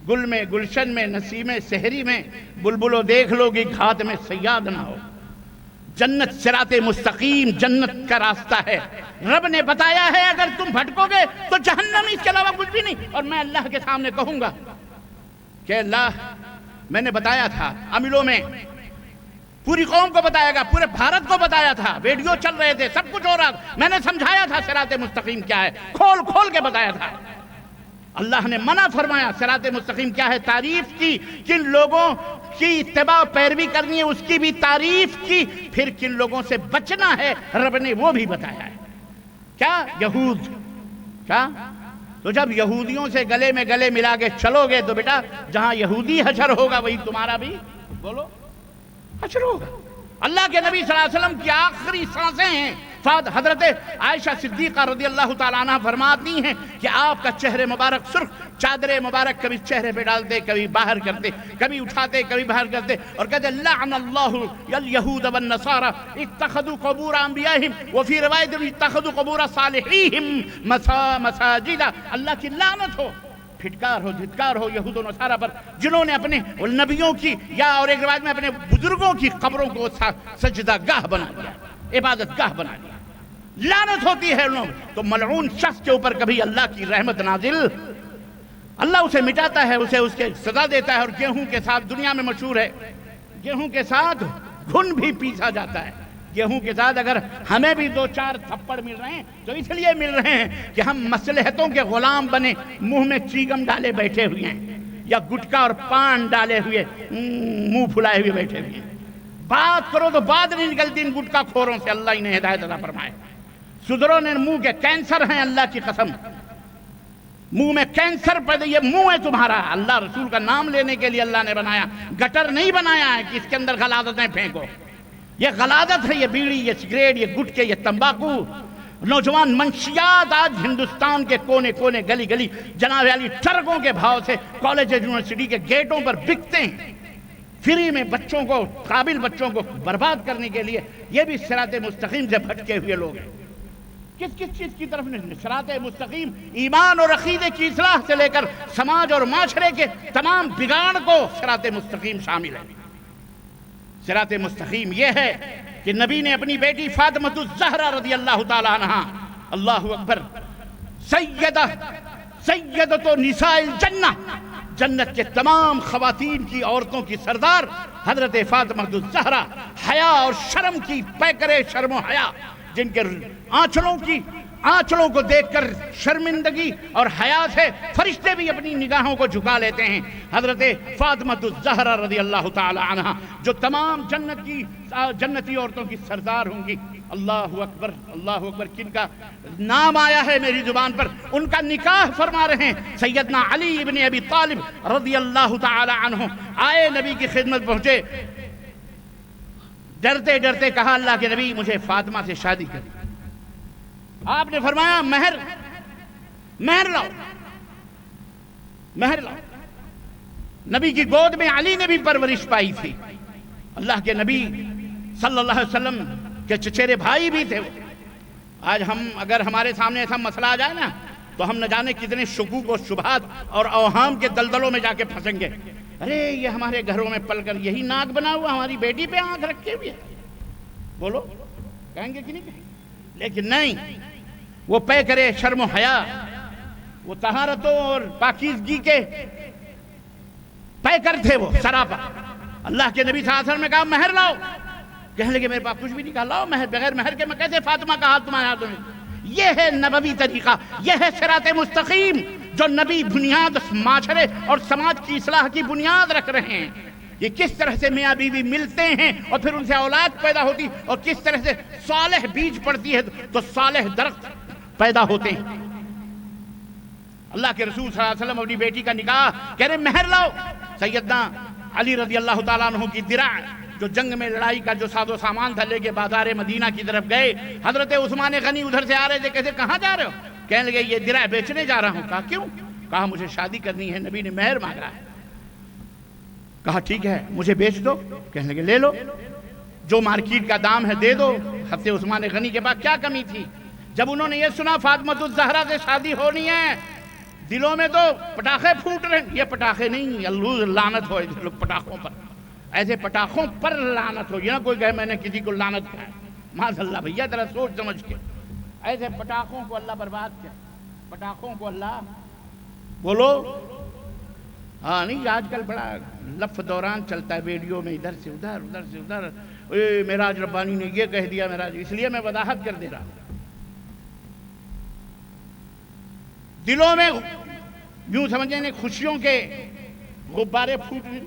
گل میں، گلشن میں، نسیم سحری میں بلبلو دیکھ لو کہ گھات میں صیاد نہ ہو۔ جنت صراط مستقیم، جنت کا راستہ ہے، رب نے بتایا ہے، اگر تم بھٹکو گے تو جہنم، اس کے علاوہ کچھ بھی نہیں۔ اور میں اللہ کے سامنے کہوں گا کہ اللہ، میں نے بتایا تھا عملوں میں، پوری قوم کو بتایا گا، پورے بھارت کو بتایا تھا، ویڈیو چل رہے تھے، سب کچھ ہو رہا تھا، میں نے سمجھایا تھا صراط مستقیم کیا ہے، کھول کھول کے بتایا تھا۔ اللہ نے منع فرمایا صراط مستقیم کیا ہے، تعریف کی، کن لوگوں کی اتباع پیروی کرنی ہے اس کی بھی تعریف کی، پھر کن لوگوں سے بچنا ہے رب نے وہ بھی بتایا ہے۔ کیا؟ یہود۔ کیا؟ تو جب یہودیوں سے گلے میں گلے ملا کے چلو گے تو بیٹا جہاں یہودی حشر ہوگا وہی تمہارا بھی بولو حشر ہوگا۔ اللہ کے نبی صلی اللہ علیہ وسلم کی آخری سانسیں ہیں، حضرت عائشہ صدیقہ رضی اللہ تعالیٰ عنہ فرماتی ہیں کہ آپ کا چہرے مبارک سرخ، چادر مبارک کبھی چہرے پہ ڈالتے، کبھی باہر کرتے، کبھی اٹھاتے، کبھی باہر کرتے، اور کہتے لعن اللہ الیہود والنصارى اتخذوا قبور انبیائہم وفی روایت اتخذوا قبور صالحیہم مساجد۔ اللہ کی لعنت ہو، پھٹکار ہو، دھتکار ہو یہود و نصارہ پر، جنہوں نے اپنے نبیوں کی یا اور ایک روایت میں اپنے بزرگوں کی قبروں کو سجدہ گاہ بنا دیا، عبادت گاہ بنا دیا۔ لعنت ہوتی ہے لوگ تو ملعون شخص کے اوپر کبھی اللہ کی رحمت نازل، اللہ اسے مٹاتا ہے، اسے اس کے سزا دیتا ہے۔ اور گیہوں کے ساتھ دنیا میں مشہور ہے، گیہوں کے ساتھ گھن بھی پیسا جاتا ہے۔ گیہوں کے ساتھ اگر ہمیں بھی دو چار تھپڑ مل رہے ہیں تو اس لیے مل رہے ہیں کہ ہم مصلحتوں کے غلام بنے، منہ میں چیگم ڈالے بیٹھے ہوئے ہیں، یا گٹکا اور پان ڈالے ہوئے منہ پھلائے ہوئے بیٹھے ہوئے ہیں۔ بات کرو تو بات نہیں نکلتی ان گٹکا خوروں سے، اللہ انہیں ہدایت عطا فرمائے۔ سدروں نے منہ کے کینسر ہیں، اللہ کی قسم، منہ میں کینسر پیدا، یہ منہ ہے تمہارا، اللہ رسول کا نام لینے کے لیے اللہ نے بنایا، گٹر نہیں بنایا ہے کہ اس کے اندر غلاظتیں پھینکو۔ یہ غلاظت ہے، یہ بیڑی، یہ سگریٹ، یہ گٹکے، یہ تمباکو، نوجوان منشیات آج ہندوستان کے کونے کونے، گلی گلی، جناب علی ٹرکوں کے بھاؤ سے کالج یونیورسٹی کے گیٹوں پر بکتے ہیں، فری میں بچوں کو، قابل بچوں کو برباد کرنے کے لیے۔ یہ بھی صراط مستقیم سے بھٹکے ہوئے لوگ ہیں۔ کس کس چیز کی طرف نہیں؟ صراط مستقیم ایمان اور عقیدے کی اصلاح سے لے کر سماج اور معاشرے کے تمام بگاڑ کو صراط مستقیم شامل ہے۔ صراط مستقیم یہ ہے کہ نبی نے اپنی بیٹی فاطمہ الزہرا رضی اللہ تعالیٰ عنہ اللہ اکبر، سیدۃ نساء الجنہ، جنت کے تمام خواتین کی، عورتوں کی سردار حضرت فاطمہ الزہرا، حیا اور شرم کی پیکرے شرم و حیا، جن کے آنچلوں کو دیکھ کر شرمندگی اور حیا سے فرشتے بھی اپنی نگاہوں کو جھکا لیتے ہیں، حضرت فاطمہ الزہرا رضی اللہ تعالی عنہ، جو تمام جنتی عورتوں کی سردار ہوں گی۔ اللہ اکبر، اللہ اکبر، کن کا نام آیا ہے میری زبان پر، ان کا نکاح فرما رہے ہیں سیدنا علی ابن ابی طالب رضی اللہ تعالی عنہ۔ آئے نبی کی خدمت پہنچے، ڈرتے ڈرتے کہا اللہ کے نبی مجھے فاطمہ سے شادی کرنی۔ آپ نے فرمایا مہر لاؤ، مہر لاؤ۔ نبی کی گود میں علی نے بھی پرورش پائی تھی، اللہ کے نبی صلی اللہ علیہ وسلم کے چچیرے بھائی بھی تھے وہ۔ آج اگر ہمارے سامنے ایسا مسئلہ آ جائے نا تو ہم نہ جانے کتنے شکوک و شبہات اور اوہام کے دلدلوں میں جا کے پھنسیں گے۔ ارے یہ ہمارے گھروں میں پل کر یہی ناک بنا ہوا ہماری بیٹی پہ آنکھ رکھے ہوئے، بولو کہیں گے کہ نہیں کہیں؟ لیکن نہیں، وہ پے کرے شرم و حیا، وہ طہارتوں اور پاکیزگی کے پے کر تھے وہ سراپا۔ اللہ کے نبی صلی اللہ علیہ وسلم نے کہا مہر لاؤ، کہنے لگے میرے پاس کچھ بھی نہیں، کہا لاؤ مہر، بغیر مہر کے میں کیسے فاطمہ کا ہاتھ تمہارے ہاتھوں میں؟ یہ ہے نبوی طریقہ، یہ ہے صراط مستقیم جو نبی بنیاد معاشرے اور سماج کی اصلاح کی بنیاد رکھ رہے ہیں۔ یہ کس طرح سے میاں بیوی ملتے ہیں اور پھر ان سے اولاد پیدا ہوتی، اور کس طرح سے صالح بیج پڑتی ہے تو صالح درخت پیدا ہوتے ہیں۔ اللہ کے رسول صلی اللہ علیہ وسلم اپنی بیٹی کا نکاح کہہ رہے مہر لاؤ۔ سیدنا علی رضی اللہ تعالیٰ عنہ کی درع، جو جنگ میں لڑائی کا جو ساز و سامان تھا، لے کے بازار مدینہ کی طرف گئے۔ حضرت عثمان غنی ادھر سے آ رہے تھے، کہتے کہاں جا رہے ہو؟ کہنے لگے یہ درع بیچنے جا رہا ہوں۔ کہا کیوں؟ کہا مجھے شادی کرنی ہے، نبی نے مہر مانگ رہا ہے۔ کہا ٹھیک ہے مجھے بیچ دو۔ کہنے لگے لے لو، جو مارکیٹ کا دام ہے دے دو۔ حضرت عثمان غنی کے پاس کیا کمی تھی؟ جب انہوں نے یہ سنا فاطمہ الزہرا سے شادی ہونی ہے، دلوں میں تو پٹاخے پھوٹ رہے ہیں۔ یہ پٹاخے نہیں، اللہ لعنت ہو لوگ پٹاخوں پر، ایسے پٹاخوں پر لعنت ہو۔ یہ نہ کوئی کہے میں نے کسی کو لعنت کیا ہے، معاذ اللہ بھیا ذرا سوچ سمجھ کے، ایسے پٹاخوں کو اللہ برباد کیا، پٹاخوں کو اللہ بولو ہاں نہیں۔ آج کل بڑا لف دوران چلتا ہے ویڈیو میں، ادھر سے ادھر، ادھر سے ادھر، معراج ربانی نے یہ کہہ دیا، معراج، اس لیے میں وضاحت کر دے رہا ہوں۔ دلوں میں یوں سمجھیں خوشیوں کے غبارے پھوٹ رہے،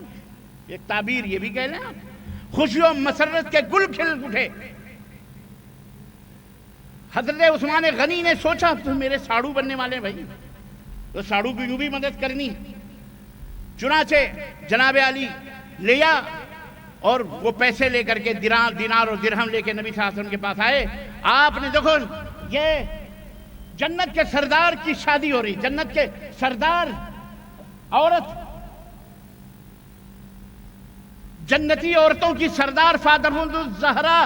ایک تعبیر یہ بھی کہہ لیں آپ، خوشیوں مسرت کے گل کھل اٹھے۔ حضرت عثمان غنی نے سوچا تو میرے ساڑو بننے والے بھائی، تو ساڑو کی یوں بھی مدد کرنی۔ چنانچہ جناب علی لیا اور وہ پیسے لے کر کے دینار اور درہم لے کے نبی صلی اللہ علیہ وسلم کے پاس آئے۔ آپ نے دیکھو یہ جنت کے سردار کی شادی ہو رہی، جنت کے سردار عورت، جنتی عورتوں کی سردار فاطمہ الزہرا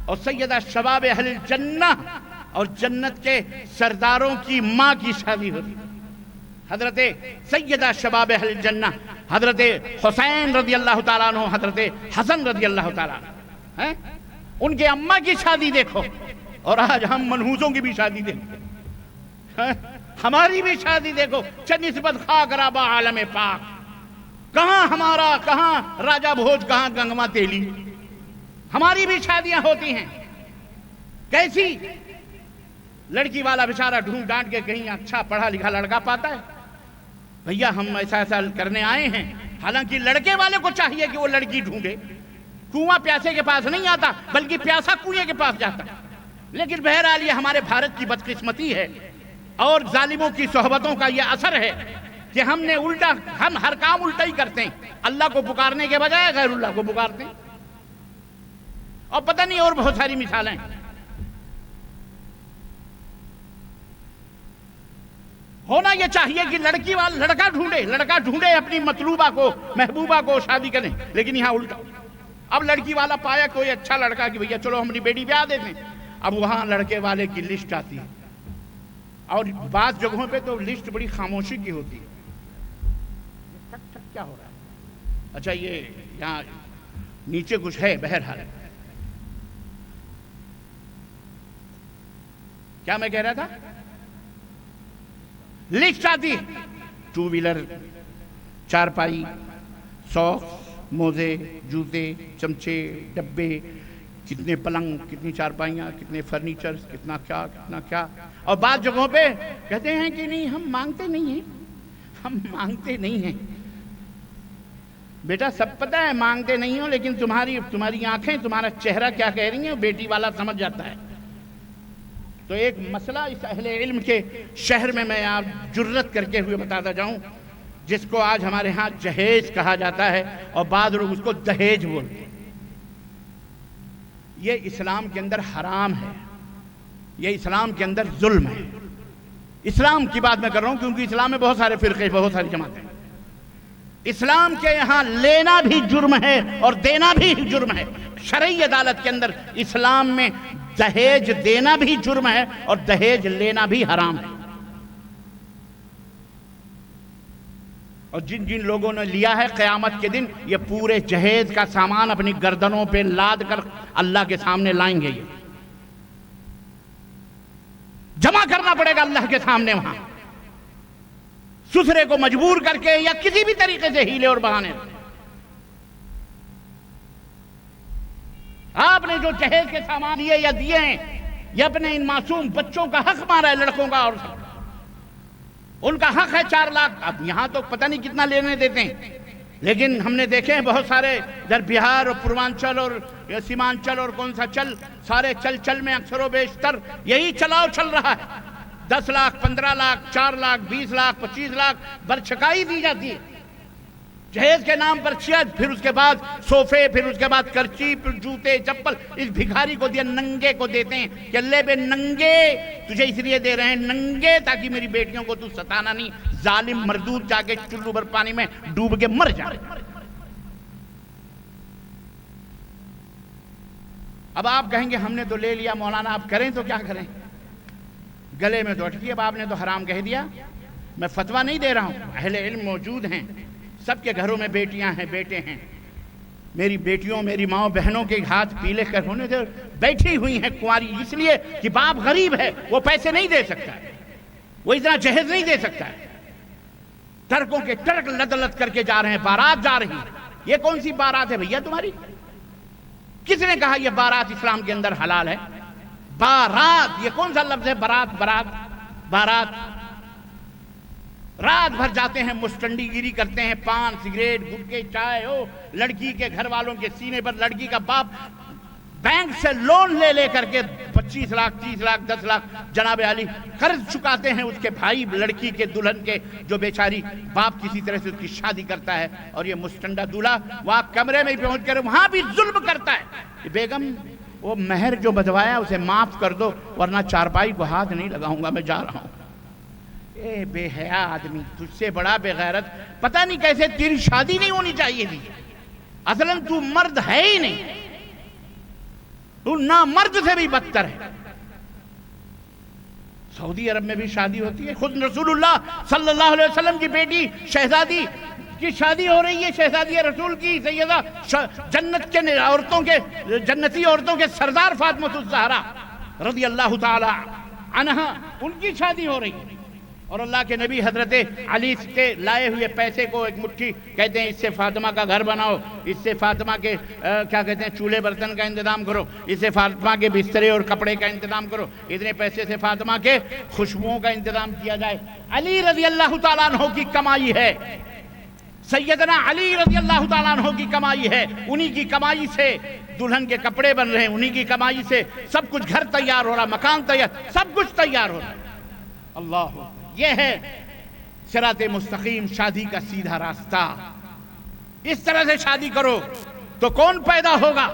اور سیدہ شباب اہل الجنہ اور جنت کے سرداروں کی ماں کی شادی ہو رہی، حضرت سیدہ شباب اہل الجنہ، حضرت حسین رضی اللہ تعالیٰ عنہ، حضرت حسن رضی اللہ تعالیٰ عنہ، ان کے اماں کی شادی دیکھو، اور آج ہم منحوسوں کی بھی شادی دیکھو، ہماری بھی شادی دیکھو، نسبت خاک رابع عالم پاک، کہاں ہمارا، کہاں راجہ بھوج، کہاں گنگما تیلی، ہماری بھی شادیاں ہوتی ہیں۔ کیسی لڑکی والا بیچارہ ڈھونڈ ڈانٹ کے کہیں اچھا پڑھا لکھا لڑکا پاتا ہے؟ بھیا ہم ایسا کرنے آئے ہیں، حالانکہ لڑکے والے کو چاہیے کہ وہ لڑکی ڈھونڈے، کنواں پیاسے کے پاس نہیں آتا بلکہ پیاسا کنویں کے پاس جاتا۔ لیکن بہرحال یہ ہمارے بھارت کی بدقسمتی ہے اور ظالموں کی صحبتوں کا یہ اثر ہے کہ ہم نے الٹا، ہم ہر کام الٹا ہی کرتے ہیں، اللہ کو پکارنے کے بجائے غیر اللہ کو پکارتے ہیں، اور پتہ نہیں اور بہت ساری مثالیں ہیں۔ ہونا یہ چاہیے کہ لڑکی والا لڑکا ڈھونڈے اپنی مطلوبہ کو، محبوبہ کو شادی کریں، لیکن یہاں الٹا۔ اب لڑکی والا پایا کوئی اچھا لڑکا کہ بھیا چلو ہماری بیٹی بیاہ دیتے ہیں، اب وہاں لڑکے والے کی لسٹ آتی ہے، اور بعض جگہوں پہ تو لسٹ بڑی خاموشی کی ہوتی ہے، ٹھک ٹھک کیا ہو رہا ہے؟ اچھا یہ یہاں نیچے کچھ ہے، بہرحال کیا میں کہہ رہا تھا؟ لسٹ آتی، 2 ویلر، چارپائی، ساکس، موزے، جوتے، چمچے، ڈبے، کتنے پلنگ، کتنی چارپائیاں، کتنے فرنیچرز، کتنا کیا. اور بعض جگہوں پہ کہتے ہیں کہ نہیں ہم مانگتے نہیں ہیں. بیٹا سب پتہ ہے مانگتے نہیں ہو، لیکن تمہاری آنکھیں، تمہارا چہرہ کیا کہہ رہی ہیں بیٹی والا سمجھ جاتا ہے. تو ایک مسئلہ اس اہل علم کے شہر میں آپ جرت کر کے ہوئے بتاتا جاؤں، جس کو آج ہمارے ہاں جہیز کہا جاتا ہے اور بعض لوگ اس کو دہیج بولتے ہیں. یہ اسلام کے اندر حرام ہے، یہ اسلام کے اندر ظلم ہے. اسلام کی بات میں کر رہا ہوں کیونکہ اسلام میں بہت سارے فرقے، بہت ساری جماعتیں. اسلام کے یہاں لینا بھی جرم ہے اور دینا بھی جرم ہے. شرعی عدالت کے اندر اسلام میں دہیج دینا بھی جرم ہے اور دہیج لینا بھی حرام ہے. اور جن لوگوں نے لیا ہے قیامت کے دن یہ پورے جہیز کا سامان اپنی گردنوں پہ لاد کر اللہ کے سامنے لائیں گے. یہ جمع کرنا پڑے گا اللہ کے سامنے وہاں، سسرے کو مجبور کر کے یا کسی بھی طریقے سے ہیلے اور بہانے. آپ نے جو جہیز کے سامان لیے یا دیے ہیں، یہ اپنے ان معصوم بچوں کا حق مارا ہے، لڑکوں کا، اور ان کا حق ہے 4 لاکھ. اب یہاں تو پتہ نہیں کتنا لینے دیتے ہیں، لیکن ہم نے دیکھے ہیں بہت سارے ادھر بہار اور پوروانچل اور سیمانچل اور کون سا سارے چل میں اکثر و بیشتر یہی چلاؤ چل رہا ہے. 10 لاکھ، 15 لاکھ، 4 لاکھ، 20 لاکھ، 25 لاکھ برچکائی دی جاتی ہے جہیز کے نام پر. پھر اس کے بعد صوفے، پھر اس کے بعد کرچی، پھر جوتے، چپل. اس بھکاری کو دیا، ننگے کو دیتے ہیں کہ اللہ بے ننگے تجھے اس لیے دے رہے ہیں ننگے تاکہ میری بیٹیوں کو تو ستانا نہیں. ظالم مردود جا کے چلو بھر پانی میں ڈوب کے مر جائے. اب آپ کہیں گے ہم نے تو لے لیا مولانا، آپ کریں تو کیا کریں؟ گلے میں تو اٹکی. اب آپ نے تو حرام کہہ دیا. میں فتویٰ نہیں دے رہا ہوں، اہل علم موجود ہیں، سب کے گھروں میں بیٹیاں ہیں، بیٹے ہیں. میری بیٹیوں، میری ماں بہنوں کے ہاتھ پیلے کر ہونے دے، بیٹھی ہوئی ہیں کنواری، اس لیے کہ باپ غریب ہے، وہ پیسے نہیں دے سکتا ہے، وہ اتنا جہیز نہیں دے سکتا ہے. ٹرکوں کے ٹرک لد لد کر کے جا رہے ہیں، بارات جا رہی ہے. یہ کون سی بارات ہے بھیا تمہاری؟ کس نے کہا یہ بارات اسلام کے اندر حلال ہے؟ بارات یہ کون سا لفظ ہے؟ بارات. رات بھر جاتے ہیں، مستنڈی گیری کرتے ہیں، پان، سگریٹ، گٹکے، چائے. لڑکی کے گھر والوں کے سینے پر لڑکی کا باپ بینک سے لون لے کر کے 25 لاکھ، 30 لاکھ، 10 لاکھ جناب علی قرض چکاتے ہیں. اس کے بھائی لڑکی کے دلہن کے، جو بیچاری باپ کسی طرح سے اس کی شادی کرتا ہے، اور یہ مستنڈا دولہا وہاں کمرے میں پہنچ کر وہاں بھی ظلم کرتا ہے. بیگم وہ مہر جو بدوایا اسے معاف کر دو ورنہ چارپائی کو ہاتھ نہیں لگاؤں گا، میں جا رہا ہوں. اے بے حیا آدمی، تجھ سے بڑا بے غیرت، پتہ نہیں کیسے تیری شادی نہیں ہونی چاہیے تھی. اصلاً تو مرد ہے ہی نہیں، تو نامرد سے بھی بدتر ہے. سعودی عرب میں بھی شادی ہوتی ہے. خود رسول اللہ صلی اللہ علیہ وسلم کی بیٹی شہزادی کی شادی ہو رہی ہے، شہزادی رسول کی سیدہ جنت کے عورتوں کے، جنتی عورتوں کے سردار فاطمہ الزہرا رضی اللہ تعالی عنہا، ان کی شادی ہو رہی ہے. اور اللہ کے نبی حضرت علی کے لائے ہوئے پیسے کو ایک مٹھی کہتے ہیں اس سے فاطمہ کا گھر بناؤ، اس سے فاطمہ کے کیا کہتے ہیں چولہے برتن کا انتظام کرو، اس سے فاطمہ کے بسترے اور کپڑے کا انتظام کرو، اتنے پیسے سے فاطمہ کے خوشبوؤں کا انتظام کیا جائے. علی رضی اللہ تعالیٰ عنہ کی کمائی ہے، سیدنا علی رضی اللہ تعالیٰ عنہ کی کمائی ہے. انہی کی کمائی سے دلہن کے کپڑے بن رہے ہیں، انہی کی کمائی سے سب کچھ، گھر تیار ہو رہا، مکان تیار، سب کچھ تیار ہو رہا ہے. اللہ، یہ ہے صراط مستقیم، شادی کا سیدھا راستہ. اس طرح سے شادی کرو تو کون پیدا ہوگا؟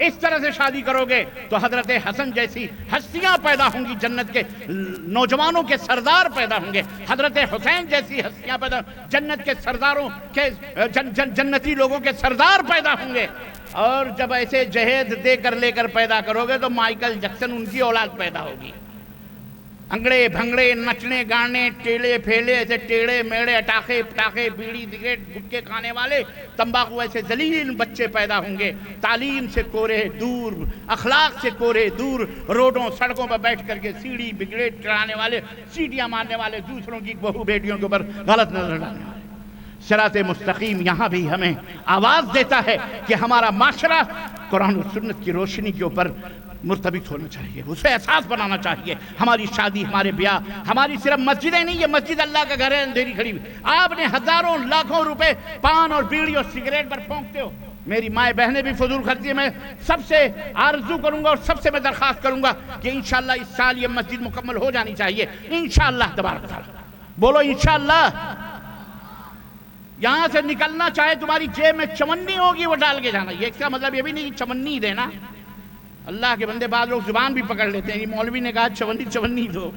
اس طرح سے شادی کرو گے تو حضرت حسن جیسی ہستیاں پیدا ہوں گی، جنت کے نوجوانوں کے سردار پیدا ہوں گے. حضرت حسین جیسی ہستیاں پیدا، جنت کے سرداروں کے جنتی لوگوں کے سردار پیدا ہوں گے. اور جب ایسے جہیز دے کر لے کر پیدا کرو گے تو مائیکل جیکسن ان کی اولاد پیدا ہوگی. انگڑے بھنگڑے نچنے گانے ٹیڑے پھیلے ایسے ٹیڑے میڑے اٹاخے پٹاخے بیڑی سگریٹ گٹکے کھانے والے تمباکو ایسے ذلیل بچے پیدا ہوں گے، تعلیم سے کورے دور، اخلاق سے کورے دور، روڈوں سڑکوں پر بیٹھ کر کے سیڑھی بگریٹ چڑھانے والے، سیڑھیاں مارنے والے، دوسروں کی بہو بیٹیوں کے اوپر غلط نظر ڈالنے والے۔ صراط مستقیم یہاں بھی ہمیں آواز دیتا ہے کہ ہمارا معاشرہ قرآن و سنت کی روشنی کے اوپر مرتبط ہونا چاہیے، اسے احساس بنانا چاہیے۔ ہماری شادی، ہمارے بیاہ، ہماری صرف مسجدیں نہیں، یہ مسجد اللہ کا گھر ہے، اندھیری کھڑی ہوئی۔ آپ نے ہزاروں لاکھوں روپے پان اور بیڑی اور سگریٹ پر پھونکتے ہو، میری مائیں بہنیں بھی فضول خرچی ہیں۔ میں سب سے آرزو کروں گا اور سب سے میں درخواست کروں گا کہ انشاءاللہ اس سال یہ مسجد مکمل ہو جانی چاہیے، انشاءاللہ تبارک تعالیٰ۔ بولو انشاءاللہ۔ یہاں سے نکلنا چاہے تمہاری جیب میں چمنی ہوگی وہ ڈال کے جانا، یہ اس کا مطلب یہ بھی نہیں کہ چمنی دینا۔ اللہ کے بندے بعض لوگ زبان بھی پکڑ لیتے ہیں، یہ مولوی نے کہا چمنی دو۔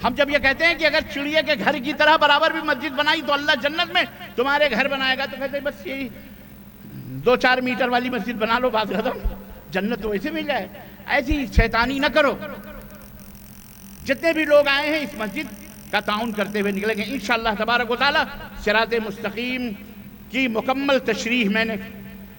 ہم جب یہ کہتے ہیں کہ اگر چڑیا کے گھر کی طرح برابر بھی مسجد بنائی تو اللہ جنت میں تمہارے گھر بنائے گا، تو کہتے ہیں بس یہی 2-4 میٹر والی مسجد بنا لو، بات ختم، جنت تو ویسے مل جائے۔ ایسی شیطانی نہ کرو۔ جتنے بھی لوگ آئے ہیں اس مسجد کا تعاون کرتے ہوئے نکلیں گے انشاءاللہ تبارک و تعالی۔ صراط مستقیم کی مکمل تشریح میں نے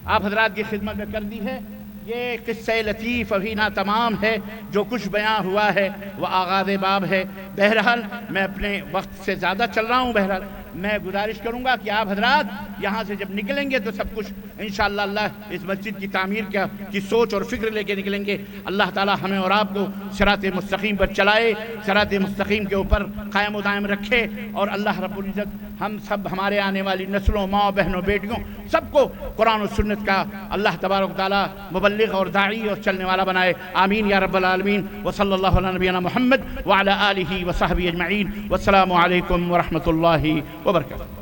آپ حضرات کی خدمت میں کر دی ہے۔ یہ قصہ لطیف ابھی ناتمام ہے، جو کچھ بیان ہوا ہے وہ آغاز باب ہے۔ بہرحال میں اپنے وقت سے زیادہ چل رہا ہوں، بہرحال میں گزارش کروں گا کہ آپ حضرات یہاں سے جب نکلیں گے تو سب کچھ انشاءاللہ اللہ اس مسجد کی تعمیر کی سوچ اور فکر لے کے نکلیں گے۔ اللہ تعالی ہمیں اور آپ کو صراط مستقیم پر چلائے، صراط مستقیم کے اوپر قائم و دائم رکھے، اور اللہ رب العزت ہم سب، ہمارے آنے والی نسلوں، ماں بہنوں، بیٹیوں، سب کو قرآن و سنت کا اللہ تبارک و تعالی مبلغ اور داعی اور چلنے والا بنائے۔ آمین یا رب العالمین۔ وصلی اللہ علی نبینا محمد وعلی آلہ وصحبہ اجمعین۔ والسلام علیکم ورحمۃ اللہ وبرکاتہ۔